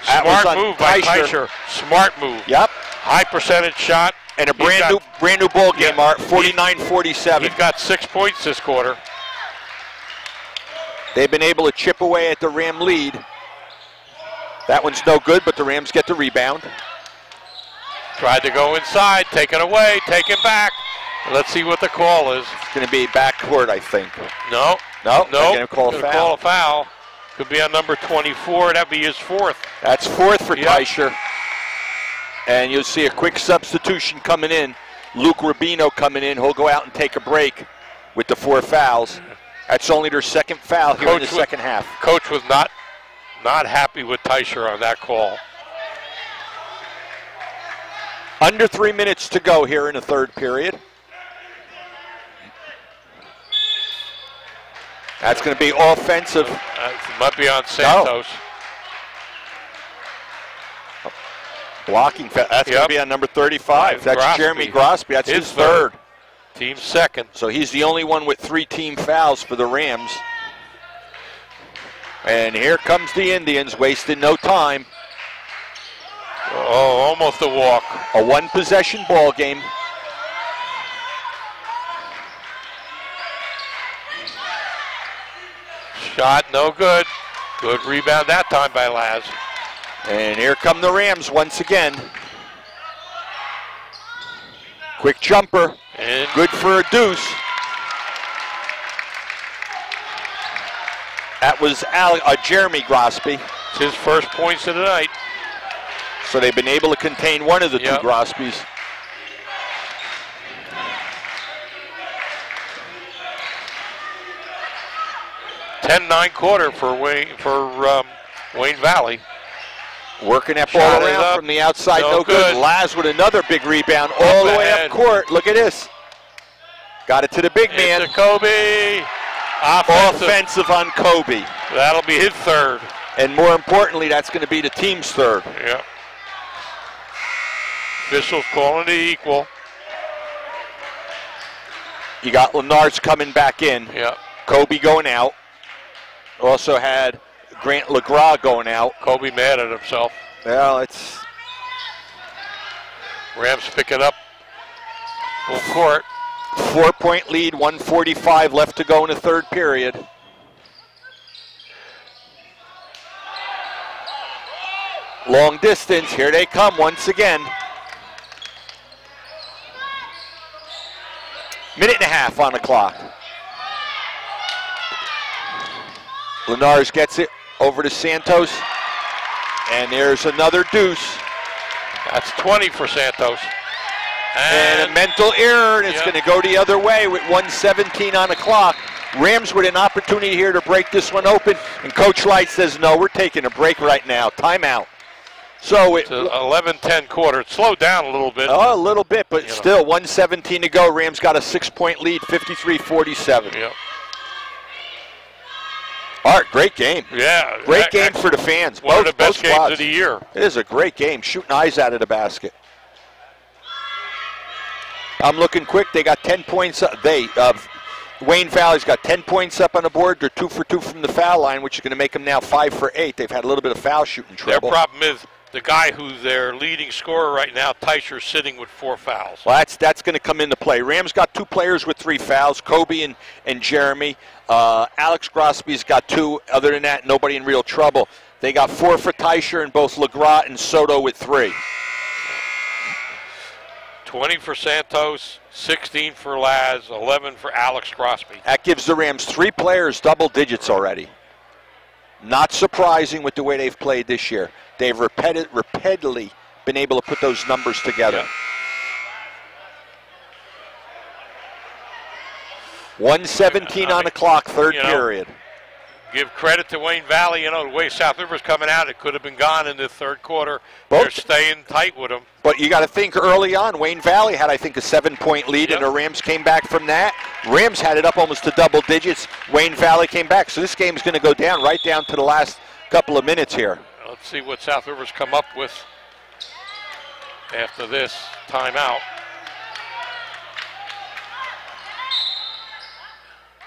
Smart move by Teicher. Smart move. Yep. High percentage shot. And a brand new ball game, Art. 49-47. He's got 6 points this quarter. They've been able to chip away at the Ram lead. That one's no good, but the Rams get the rebound. Tried to go inside, take it away, take it back. Let's see what the call is. It's going to be backcourt, I think. No. They're going to call a foul. Could be on number 24. That'd be his fourth. That's fourth for Teicher. And you'll see a quick substitution coming in. Luke Rubino coming in. He'll go out and take a break with the 4 fouls. That's only their second foul here in the second half. Coach was not happy with Teicher on that call. Under 3 minutes to go here in the third period. That's going to be offensive. Might be on Santos. No. Blocking. That's going to be on number 35. That's Grosby. Jeremy Grosby. That's his third. Team second. So he's the only one with 3 team fouls for the Rams. And here comes the Indians, wasting no time. Oh, almost a walk. A 1-possession ball game. Shot, no good. Good rebound that time by Laz. And here come the Rams once again. Quick jumper. And good for a deuce. That was Jeremy Grosby. It's his first points of the night. So they've been able to contain one of the 2 Grosbys. (10-9) quarter for Wayne Valley. Working that ball around from the outside, no good. Laz with another big rebound all the way up court. Look at this. Got it to the big man. To Kobe. Offensive on Kobe. That'll be his third. And more importantly, that's going to be the team's third. Yeah. Officials calling it equal. You got Lenards coming back in. Yeah. Kobe going out. Also had Grant LeGras going out. Kobe mad at himself. Well, it's... Rams pick it up. Full court. 4-point lead, 1:45 left to go in the third period. Long distance, here they come once again. 1.5 on the clock. Lenards gets it over to Santos. And there's another deuce. That's 20 for Santos. And a mental error, and it's going to go the other way with 1:17 on the clock. Rams with an opportunity here to break this one open, and Coach Light says, no, we're taking a break right now. Timeout. So it's 11-10 quarter. It slowed down a little bit. Oh, a little bit, but still 1:17 to go. Rams got a 6-point lead, 53-47. Yep. Art, great game. Yeah. Great game for the fans. One of the best games of the year. It is a great game. Shooting eyes out of the basket. I'm looking quick. They got 10 points. Wayne Valley's got 10 points up on the board. They're 2 for 2 from the foul line, which is going to make them now 5 for 8. They've had a little bit of foul shooting trouble. Their problem is the guy who's their leading scorer right now, Teicher, sitting with 4 fouls. Well, that's going to come into play. Rams got 2 players with 3 fouls, Kobe and Jeremy. Alex Grosby's got 2. Other than that, nobody in real trouble. They got 4 for Teicher and both LeGras and Soto with 3. 20 for Santos, 16 for Laz, 11 for Alex Grosby. That gives the Rams 3 players double digits already. Not surprising with the way they've played this year. They've repeatedly been able to put those numbers together. Yeah. 1:17 on the clock, third period. give credit to Wayne Valley. You know, the way South River's coming out, it could have been gone in the third quarter. They're staying tight with them. But you got to think early on, Wayne Valley had, I think, a 7-point lead, and the Rams came back from that. Rams had it up almost to double digits. Wayne Valley came back. So this game's going to go down right down to the last couple of minutes here. Let's see what South River's come up with after this timeout.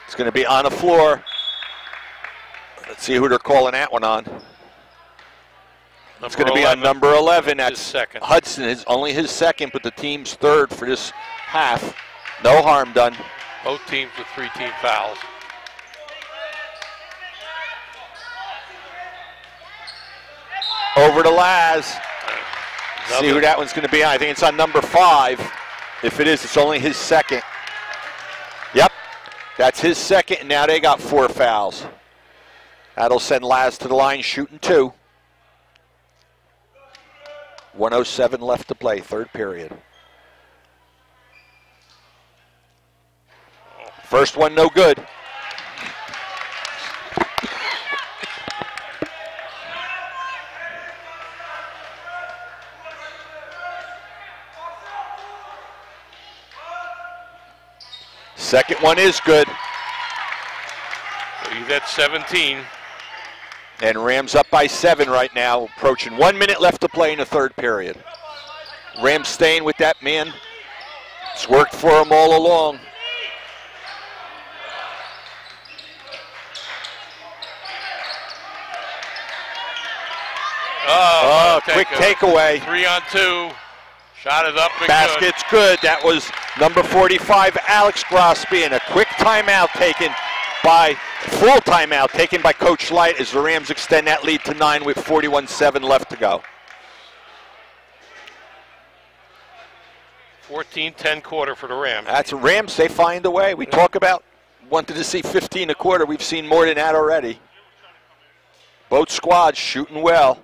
It's going to be on the floor. Let's see who they're calling that one on. It's going to be on number 11. That's second. Hudson. Is only his second, but the team's third for this half. No harm done. Both teams with 3 team fouls. Over to Laz. See who that one's going to be on. I think it's on number 5. If it is, it's only his second. Yep, that's his second, and now they got 4 fouls. That'll send Laz to the line shooting 2. 1:07 left to play, third period. First one no good. Second one is good. So he's at 17. And Rams up by 7 right now, approaching 1 minute left to play in the third period. Rams staying with that man. It's worked for them all along. Quick takeaway. 3 on 2. Shot it up and basket's good. That was number 45, Alex Grosby, and a quick timeout taken by, full timeout taken by Coach Light as the Rams extend that lead to 9 with 41:7 left to go. 14-10 quarter for the Rams. That's Rams, they find a way. We talk about wanted to see 15 a quarter. We've seen more than that already. Both squads shooting well.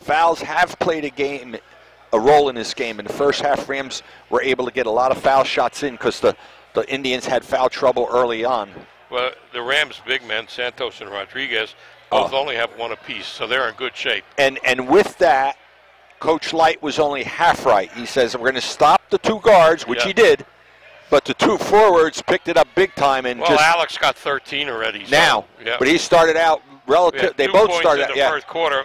Fouls have played a role in this game. In the first half, Rams were able to get a lot of foul shots in because the Indians had foul trouble early on. Well, the Rams' big men, Santos and Rodriguez, both only have 1 apiece, so they're in good shape. And with that, Coach Light was only half right. He says, we're going to stop the 2 guards, which he did, but the 2 forwards picked it up big time. And well, Alex got 13 already. So, now, but he started out relative. They both started out. In the first quarter,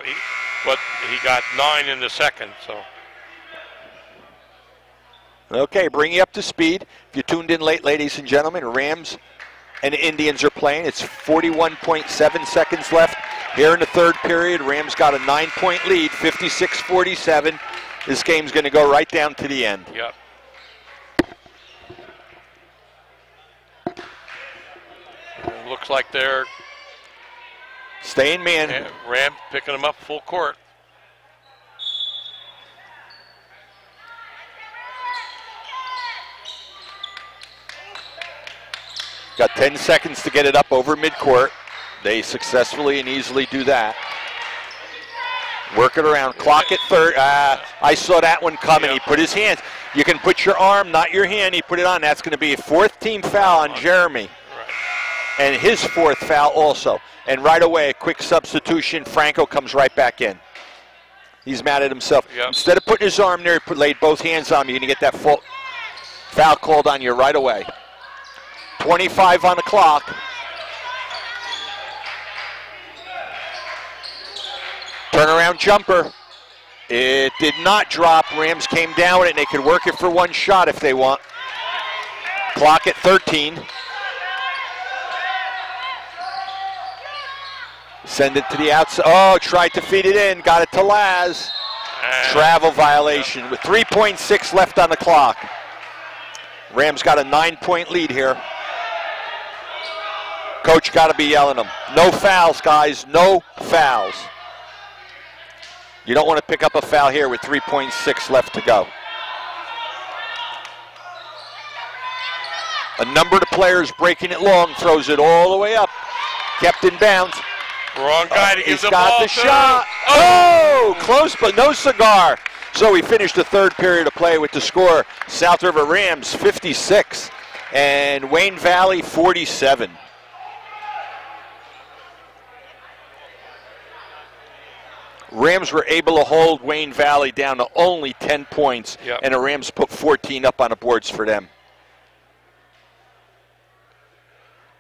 but he got 9 in the second. So. Okay, bring you up to speed. If you tuned in late, ladies and gentlemen, Rams and the Indians are playing. It's 41.7 seconds left here in the third period. Rams got a 9-point lead, 56-47. This game's going to go right down to the end. Yep. Looks like they're staying man. Yeah, Ram picking them up full court. Got 10 seconds to get it up over midcourt. They successfully and easily do that. Work it around. Clock at third. I saw that one coming. He put his hands. You can put your arm, not your hand. He put it on. That's going to be a 4th team foul on Jeremy. And his 4th foul also. And right away, a quick substitution. Franco comes right back in. He's mad at himself. Instead of putting his arm there, he laid both hands on him. You're going to get that foul called on you right away. 25 on the clock. Turnaround jumper. It did not drop. Rams came down with it, and they could work it for 1 shot if they want. Clock at 13. Send it to the outside. Oh, tried to feed it in. Got it to Laz. Travel violation with 3.6 left on the clock. Rams got a 9-point lead here. Coach got to be yelling them. No fouls, guys. No fouls. You don't want to pick up a foul here with 3.6 left to go. A number of players breaking it long, throws it all the way up. Kept in bounds. Wrong guy to give the ball. He's got the shot. Oh, close, but no cigar. So we finished the third period of play with the score: South River Rams 56 and Wayne Valley 47. Rams were able to hold Wayne Valley down to only 10 points, and the Rams put 14 up on the boards for them.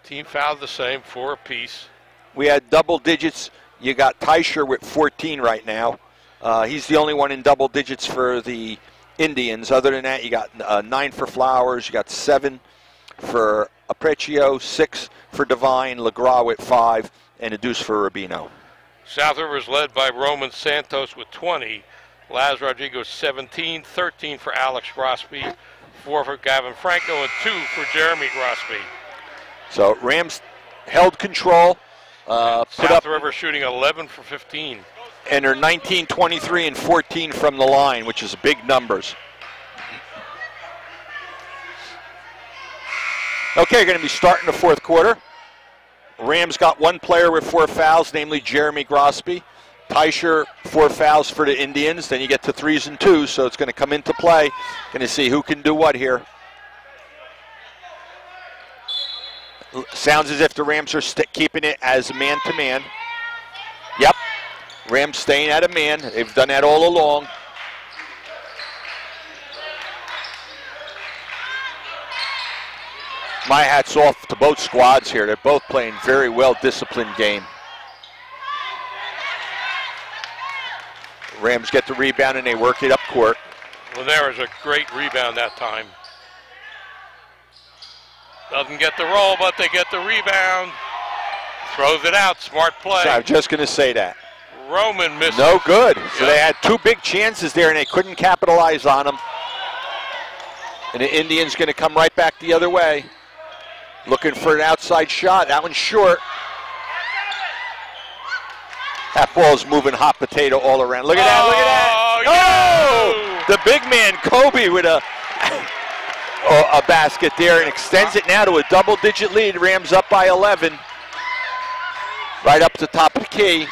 Team fouled the same, 4 apiece. We had double digits. You got Teicher with 14 right now. He's the only one in double digits for the Indians. Other than that, you got 9 for Flowers. You got 7 for Apreccio, 6 for Devine, LeGras with 5, and a deuce for Rubino. South River is led by Roman Santos with 20. Laz Rodriguez 17, 13 for Alex Grosby, 4 for Gavin Franco, and 2 for Jeremy Grosby. So Rams held control. South River shooting 11 for 15. And they're 19, 23, and 14 from the line, which is big numbers. Okay, going to be starting the fourth quarter. Rams got 1 player with 4 fouls, namely Jeremy Grosby. Teicher, 4 fouls for the Indians. Then you get to 3s and 2s, so it's going to come into play. Going to see who can do what here. Sounds as if the Rams are keeping it as man-to-man. Yep. Rams staying at a man. They've done that all along. My hat's off to both squads here. They're both playing very well-disciplined game. Rams get the rebound and they work it up court. Well, there was a great rebound that time. Doesn't get the roll, but they get the rebound. Throws it out. Smart play. So I'm just going to say that. Roman missed. No good. So they had 2 big chances there, and they couldn't capitalize on them. And the Indians going to come right back the other way. Looking for an outside shot. That one's short. That ball's moving hot potato all around. Look at that. Look at that. Oh! The big man, Kobe, with a basket there, and extends it now to a double-digit lead. Rams up by 11. Right up to the top of the key.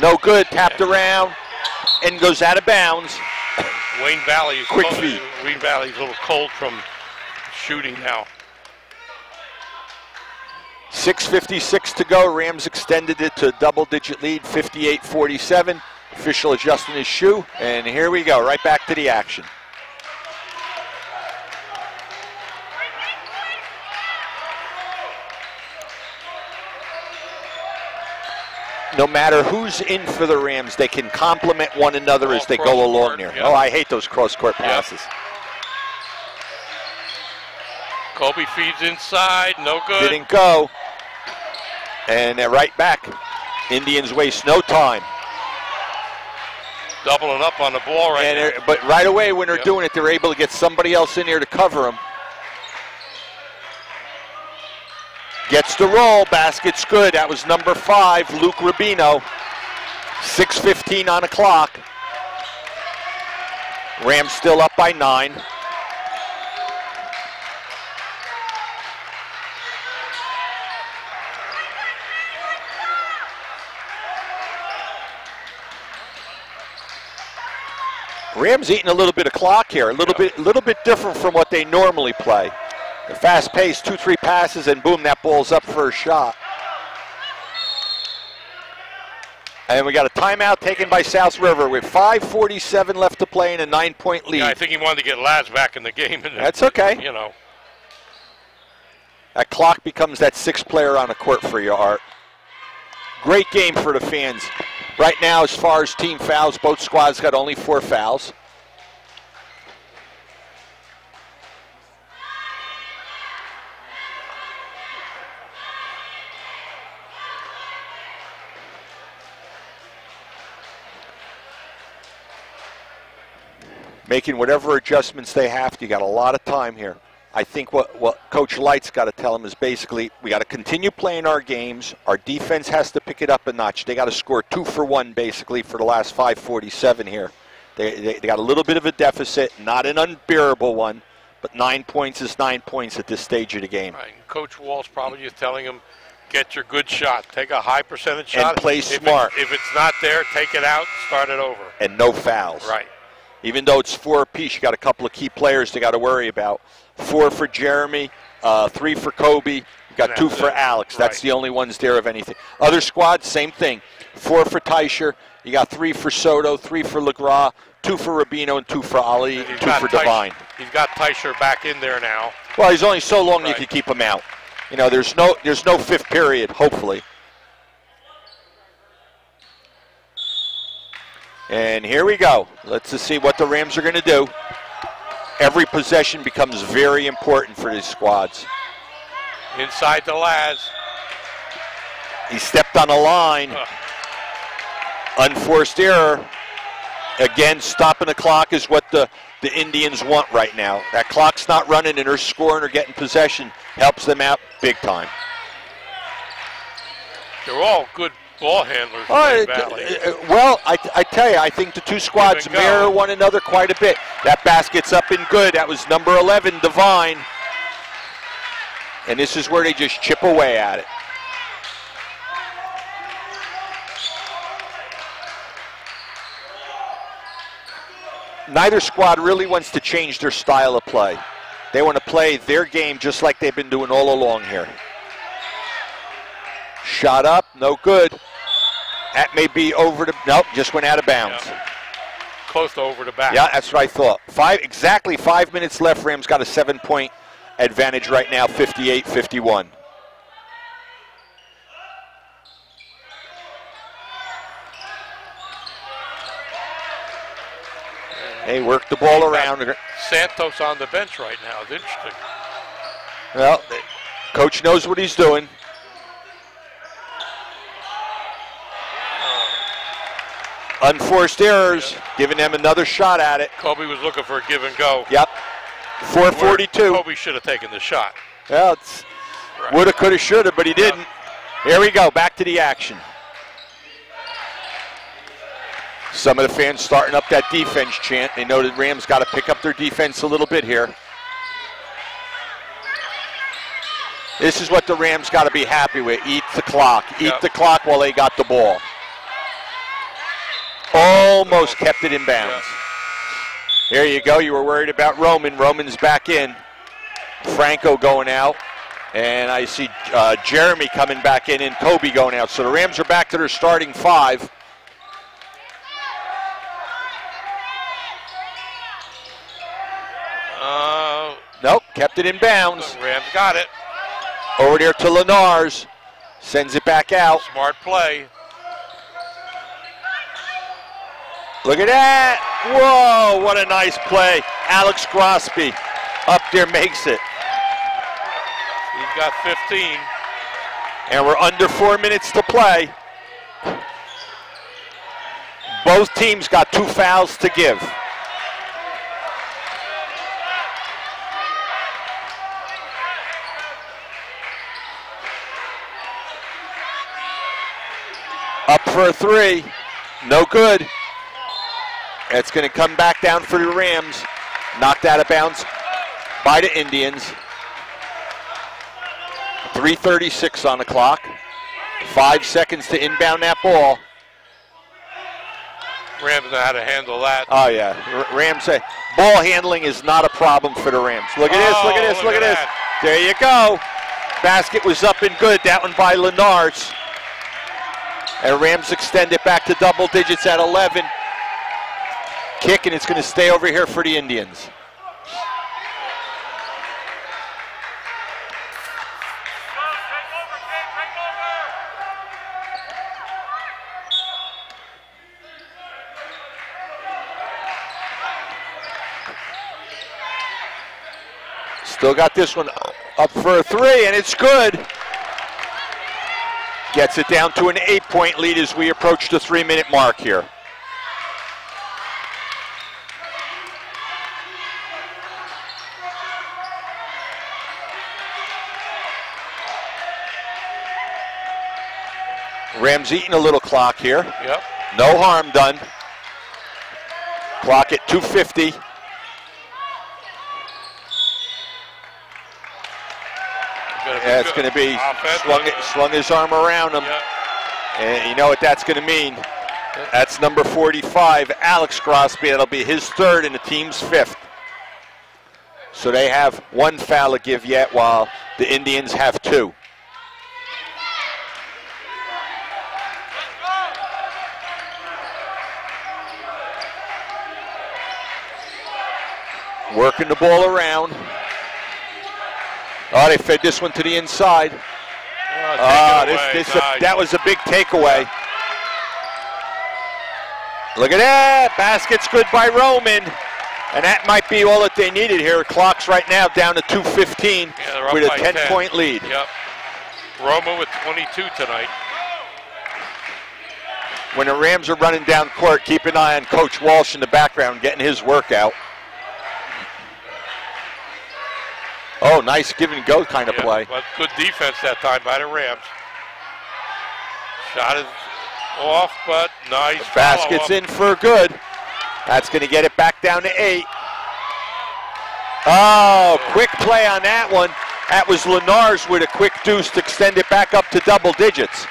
No good. Tapped around and goes out of bounds. Wayne Valley is quick feet. Wayne Valley's a little cold from shooting now. 6:56 to go. Rams extended it to a double-digit lead, 58-47. Official adjusting his shoe, and here we go. Right back to the action. No matter who's in for the Rams, they can complement one another as they go along there. Oh, I hate those cross-court passes. Kobe feeds inside, no good. Didn't go. And they're right back. Indians waste no time. Doubling up on the ball right now. But right away when they're doing it, they're able to get somebody else in there to cover them. Gets the roll, basket's good. That was number 5, Luke Rubino. 6:15 on the clock. Rams still up by 9. Rams eating a little bit of clock here, a little bit different from what they normally play. The fast pace, 2-3 passes, and boom, that ball's up for a shot. And we got a timeout taken by South River with 5:47 left to play and a 9-point lead. Yeah, I think he wanted to get Laz back in the game. And that's okay. You know. That clock becomes that 6th player on the court for you, Art. Great game for the fans. Right now, as far as team fouls, both squads got only 4 fouls. Making whatever adjustments they have to. You got a lot of time here. I think what Coach Light's got to tell them is basically we got to continue playing our games. Our defense has to pick it up a notch. They got to score 2 for 1 basically for the last 5:47 here. They got a little bit of a deficit, not an unbearable one, but 9 points is 9 points at this stage of the game. Right. Coach Wall's probably just telling them, get your good shot. Take a high percentage shot. And play smart. If it's not there, take it out, start it over. And no fouls. Right. Even though it's 4 apiece, you got a couple of key players they got to worry about. 4 for Jeremy, 3 for Kobe, you got 2 for Alex. That's the only ones there of anything. Other squads, same thing. 4 for Teicher, You got 3 for Soto, 3 for LeGras, 2 for Rubino, and 2 for Ali, and 2 for Devine. He's got Teicher back in there now. Well, he's only so long right. You can keep him out. You know, there's no 5th period, hopefully. And here we go. Let's just see what the Rams are going to do. Every possession becomes very important for these squads. Inside the Laz. He stepped on a line. Unforced error. Again, stopping the clock is what the Indians want right now. That clock's not running and they're scoring or getting possession. Helps them out big time. They're all good ball handlers. Well, I tell you, I think the two squads mirror one another quite a bit. That basket's up and good. That was number 11, Devine. And this is where they just chip away at it. Neither squad really wants to change their style of play. They want to play their game just like they've been doing all along here. Shot up, no good. That may be over to, nope, just went out of bounds. Yeah. Close to over to back. Yeah, that's what I thought. Exactly 5 minutes left. Rams got a 7-point advantage right now, 58-51. They work the ball around. Santos on the bench right now. It's interesting. Well, coach knows what he's doing. Unforced errors, giving them another shot at it. Kobe was looking for a give and go. Yep. 4:42. Kobe should have taken the shot. Well, it's right. Woulda, coulda, shoulda, but he didn't. Here we go, back to the action. Some of the fans starting up that defense chant. They know the Rams got to pick up their defense a little bit here. This is what the Rams got to be happy with. Eat the clock. Eat the clock while they got the ball. Almost kept it in bounds. Here you go. You were worried about Roman. Roman's back in. Franco going out. And I see Jeremy coming back in and Kobe going out. So the Rams are back to their starting 5. Nope, kept it in bounds. The Rams got it. Over there to Lenars. Sends it back out. Smart play. Look at that. Whoa, what a nice play. Alex Grosby up there makes it. He's got 15. And we're under 4 minutes to play. Both teams got 2 fouls to give. Up for a 3. No good. It's going to come back down for the Rams. Knocked out of bounds by the Indians. 3:36 on the clock. 5 seconds to inbound that ball. Rams know how to handle that. Oh, yeah. Rams say ball handling is not a problem for the Rams. Look at this, look at this, look at this. There you go. Basket was up and good. That one by Lenars. And Rams extend it back to double digits at 11. Kick, and it's going to stay over here for the Indians. Still got this one up for a 3, and it's good. Gets it down to an 8-point lead as we approach the 3-minute mark here. Rams eating a little clock here. Yep. No harm done. Clock at 2:50. Yeah, it's going to be swung his arm around him. Yep. And you know what that's going to mean. That's number 45, Alex Grosby. That'll be his 3rd and the team's 5th. So they have 1 foul to give yet while the Indians have 2. Working the ball around. Oh, they fed this one to the inside. That was a big takeaway. Look at that. Basket's good by Roman. And that might be all that they needed here. Clock's right now down to 2:15 with a 10-point lead. Yep. Roma with 22 tonight. When the Rams are running down court, keep an eye on Coach Walsh in the background getting his workout. Oh, nice give and go kind of play. But good defense that time by the Rams. Shot is off, but nice. The basket's in for good. That's going to get it back down to 8. Oh, quick play on that one. That was Lenars with a quick deuce to extend it back up to double digits.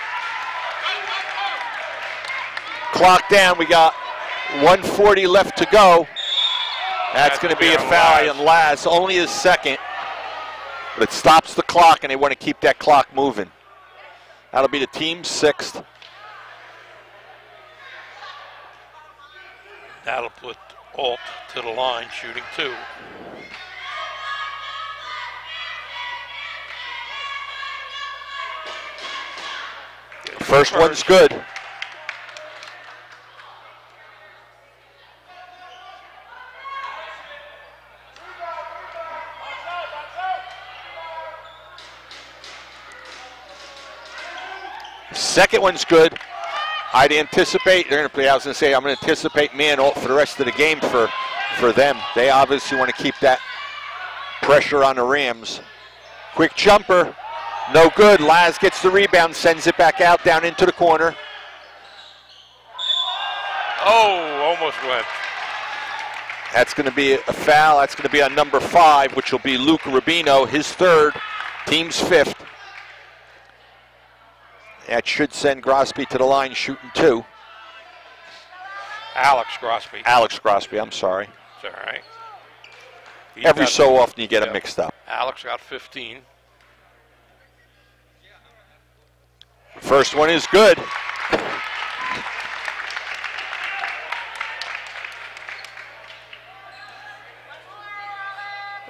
Clock down. We got 1:40 left to go. That's going to be a foul on Laz. Only his second. But it stops the clock, and they want to keep that clock moving. That'll be the team's 6th. That'll put Alt to the line, shooting 2. First one's good. Second one's good. I'd anticipate, they're going to play, I was going to say, I'm going to anticipate man Alt for the rest of the game for them. They obviously want to keep that pressure on the Rams. Quick jumper, no good. Laz gets the rebound, sends it back out, down into the corner. Oh, almost went. That's going to be a foul. That's going to be on number 5, which will be Luke Rubino, his 3rd, team's 5th. That should send Grosby to the line shooting 2. Alex Grosby. Alex Grosby, I'm sorry. It's all right. Every so often you get them mixed up. Alex got 15. First one is good.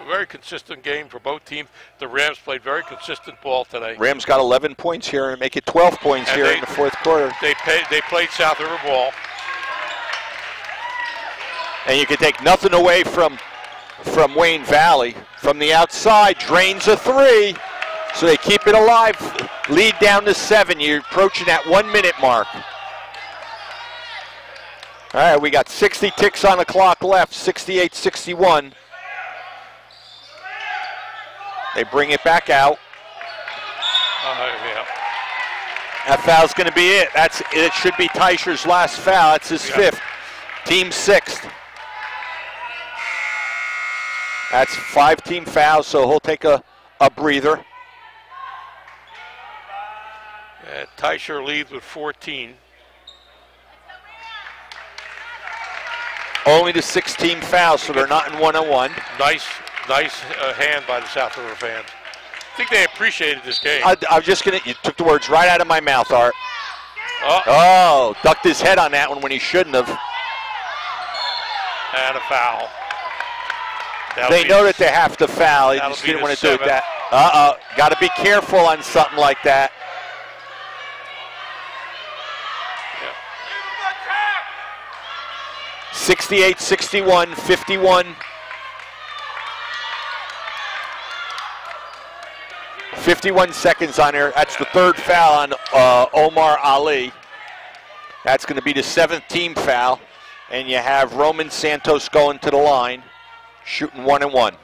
Very consistent game for both teams. The Rams played very consistent ball today. Rams got 11 points here and make it 12 points here in the 4th quarter. They played South River ball. And you can take nothing away from Wayne Valley. From the outside, drains a 3. So they keep it alive. Lead down to 7. You're approaching that 1 minute mark. All right, we got 60 ticks on the clock left, 68-61. They bring it back out. Yeah. That foul's going to be it. It should be Teicher's last foul. It's his 5th. Team 6th. That's 5 team fouls, so he'll take a breather. Teicher leads with 14. Only the 6-team fouls, so they're not in 1-on-1. Nice hand by the South River fans. I think they appreciated this game. I'm just going to, you took the words right out of my mouth, Art. Oh, ducked his head on that one when he shouldn't have. And a foul. They know that they have to foul. They just didn't want to do it that. Got to be careful on something like that. Yeah. 68-61, 51. 51 seconds on here. That's the 3rd foul on Omar Ali. That's going to be the 7th team foul. And you have Roman Santos going to the line, shooting 1-on-1.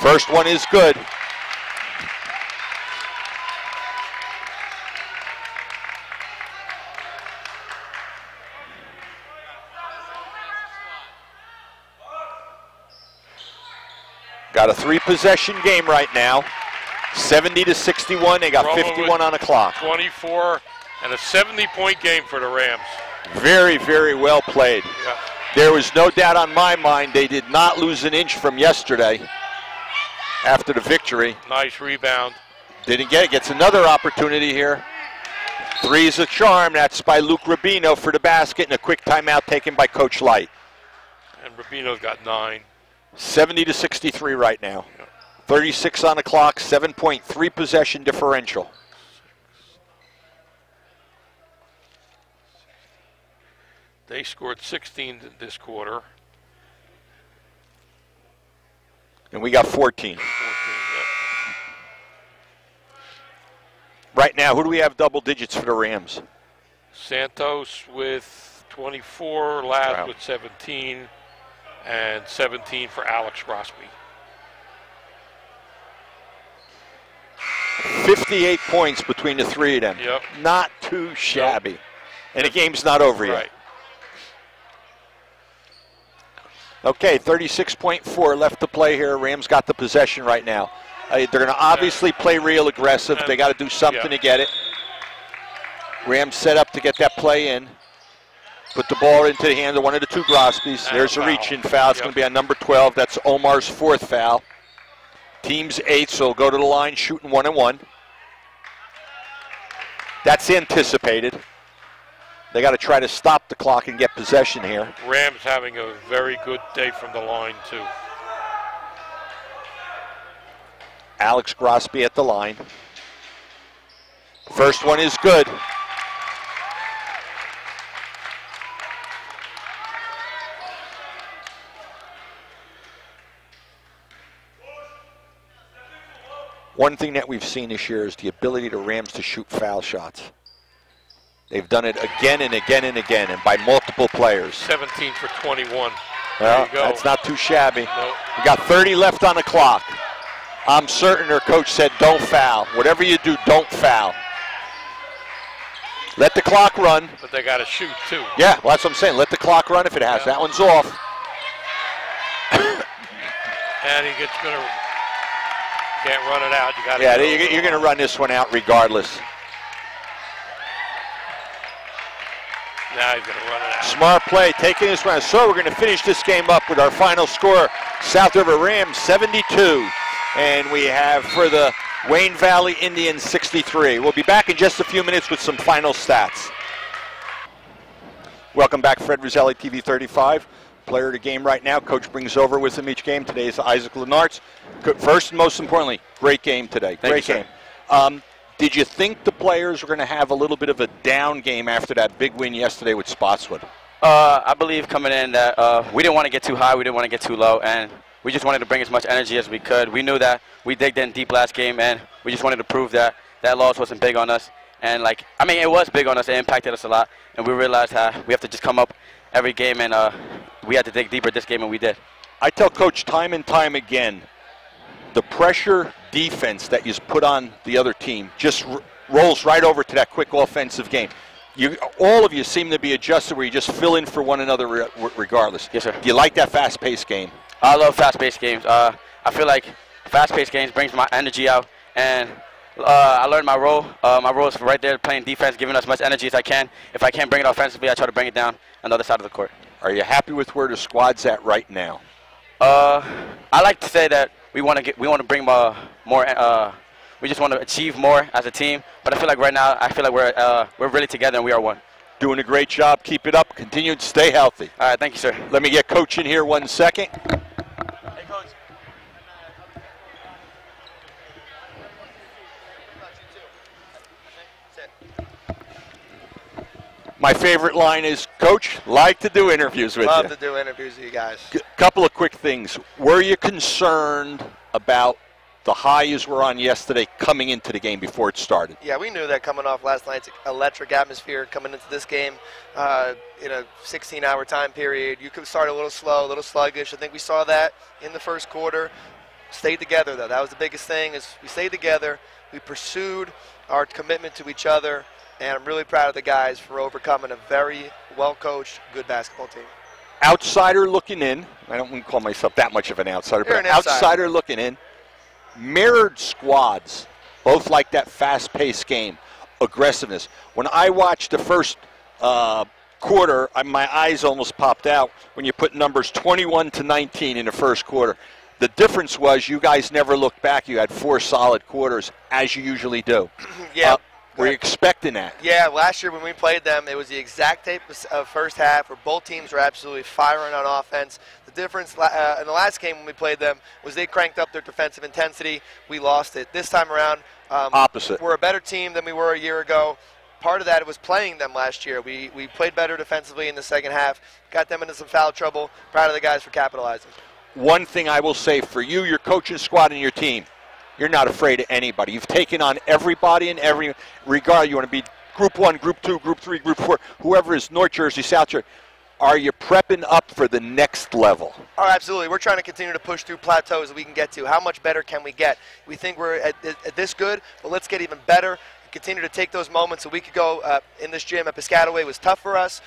First one is good. Got a 3-possession game right now. 70-61. They got Romo 51 on the clock. 24 and a 70-point game for the Rams. Very, very well played. Yeah. There was no doubt on my mind they did not lose an inch from yesterday after the victory. Nice rebound. Didn't get it. Gets another opportunity here. Three is a charm. That's by Luke Rubino for the basket, and a quick timeout taken by Coach Light. And Rubino's got 9. 70-63 right now. 36 on the clock, 7.3 possession differential. They scored 16 this quarter. And we got 14. 14, Right now, who do we have double digits for the Rams? Santos with 24, Ladd Wow. with 17, and 17 for Alex Grosby. 58 points between the three of them. Yep. Not too shabby. And the game's not over yet. Right. Okay, 36.4 left to play here. Rams got the possession right now. They're going to obviously play real aggressive. They got to do something to get it. Rams set up to get that play in. Put the ball into the hands of one of the two Grosbys. There's a reach-in foul. It's going to be on number 12. That's Omar's 4th foul. Team's 8, so go to the line shooting 1-and-1. That's anticipated. They got to try to stop the clock and get possession here. Rams having a very good day from the line, too. Alex Grosby at the line. First one is good. One thing that we've seen this year is the ability to Rams to shoot foul shots. They've done it again and again and again, and by multiple players. 17 for 21. Well, that's not too shabby. Nope. We got 30 left on the clock. I'm certain their coach said don't foul. Whatever you do, don't foul. Let the clock run. But they got to shoot, too. Yeah, well, that's what I'm saying. Let the clock run if it has. Yeah. That one's off. And he gets going to, can't run it out. You got to. Yeah, you're going to run this one out regardless. Now he's going to run it out. Smart play, taking this one. So we're going to finish this game up with our final score. South River Rams 72. And we have for the Wayne Valley Indians 63. We'll be back in just a few minutes with some final stats. Welcome back, Fred Roselli, TV 35. Player of the game right now. Coach brings over with him each game. Today is Isaac Lenartz. First and most importantly, great game today. Great game. Did you think the players were going to have a little bit of a down game after that big win yesterday with Spotswood? I believe coming in that we didn't want to get too high, we didn't want to get too low, and we just wanted to bring as much energy as we could. We knew that we digged in deep last game, and we just wanted to prove that that loss wasn't big on us. And, it was big on us. It impacted us a lot, and we realized how we have to just come up every game, and we had to dig deeper this game, and we did. I tell Coach time and time again, the pressure defense that you put on the other team just rolls right over to that quick offensive game. All of you seem to be adjusted where you just fill in for one another regardless. Yes, sir. Do you like that fast-paced game? I love fast-paced games. I feel like fast-paced games brings my energy out, and I learned my role. My role is right there playing defense, giving as much energy as I can. If I can't bring it offensively, I try to bring it down on the other side of the court. Are you happy with where the squad's at right now? I like to say that we want to bring more. We just want to achieve more as a team. But I feel like right now, we're really together and we are one. Doing a great job. Keep it up. Continue to stay healthy. All right, thank you, sir. Let me get Coach in here 1 second. Hey, Coach. My favorite line is, Coach, like to do interviews with you. Love to do interviews with you guys. Couple of quick things. Were you concerned about the highs were on yesterday coming into the game before it started? Yeah, we knew that coming off last night's electric atmosphere coming into this game in a 16-hour time period. You could start a little slow, a little sluggish. I think we saw that in the first quarter. Stayed together, though. That was the biggest thing is we stayed together. We pursued our commitment to each other, and I'm really proud of the guys for overcoming a very well-coached, good basketball team. Outsider looking in. I don't want to call myself that much of an outsider, You're but an outsider looking in. Mirrored squads, both like that fast-paced game, aggressiveness. When I watched the first quarter, my eyes almost popped out when you put numbers 21 to 19 in the first quarter. The difference was you guys never looked back. You had 4 solid quarters, as you usually do. Yeah. Were you expecting that? Yeah, last year when we played them, it was the exact tape of first half where both teams were absolutely firing on offense. The difference in the last game when we played them was they cranked up their defensive intensity. We lost it. This time around, opposite. We're a better team than we were a year ago. Part of that was playing them last year. We played better defensively in the second half, got them into some foul trouble. Proud of the guys for capitalizing. One thing I will say for you, your coaching squad and your team, you're not afraid of anybody. You've taken on everybody in every regard. You want to be Group 1, Group 2, Group 3, Group 4, whoever is North Jersey, South Jersey. Are you prepping up for the next level? Oh, absolutely. We're trying to continue to push through plateaus that we can get to. How much better can we get? We think we're at this good, but let's get even better. Continue to take those moments. A week ago in this gym at Piscataway was tough for us,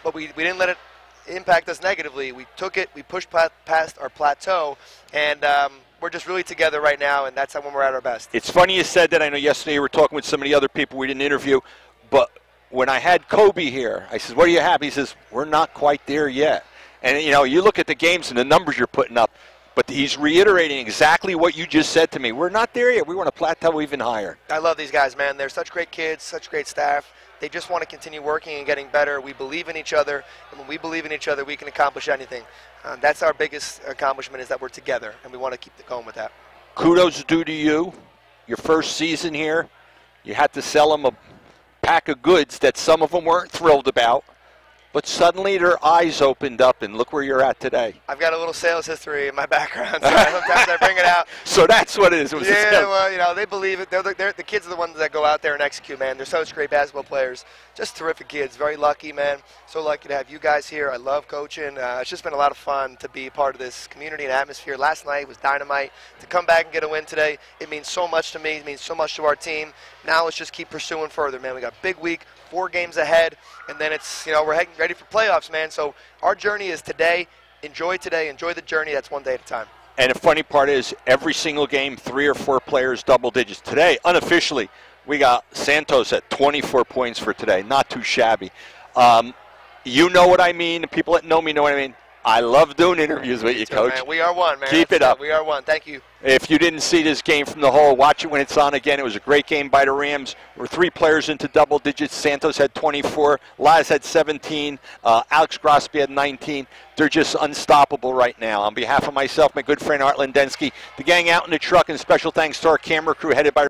but we didn't let it impact us negatively. We took it, we pushed past our plateau, and we're just really together right now, and that's when we're at our best. It's funny you said that. I know yesterday you were talking with some of the other people we didn't interview, but when I had Kobe here, I said, what do you have? He says, we're not quite there yet. And, you know, you look at the games and the numbers you're putting up, but he's reiterating exactly what you just said to me. We're not there yet. We want to plateau even higher. I love these guys, man. They're such great kids, such great staff. They just want to continue working and getting better. We believe in each other, and when we believe in each other, we can accomplish anything. That's our biggest accomplishment, is that we're together, and we want to keep going with that. Kudos due to you. Your first season here, you had to sell them a pack of goods that some of them weren't thrilled about, but suddenly their eyes opened up, and look where you're at today. I've got a little sales history in my background, so sometimes I bring it out. So that's what it is. Yeah, well, you know, they believe it. The kids are the ones that go out there and execute, man. They're such great basketball players. Just terrific kids. Very lucky, man. So lucky to have you guys here. I love coaching. It's just been a lot of fun to be part of this community and atmosphere. Last night was dynamite. To come back and get a win today, it means so much to me. It means so much to our team. Now let's just keep pursuing further, man. We got a big week, 4 games ahead, and then it's, you know, we're ready for playoffs, man. So our journey is today. Enjoy today. Enjoy the journey. That's one day at a time. And the funny part is, every single game, 3 or 4 players double digits. Today, unofficially, we got Santos at 24 points for today. Not too shabby. You know what I mean. The people that know me know what I mean. I love doing interviews with you, Coach. Man, we are one, man. Keep it up. We are one. Thank you. If you didn't see this game from the hole, watch it when it's on again. It was a great game by the Rams. We're 3 players into double digits. Santos had 24. Laz had 17. Alex Grosby had 19. They're just unstoppable right now. On behalf of myself, my good friend Art Lindensky, the gang out in the truck, and special thanks to our camera crew headed by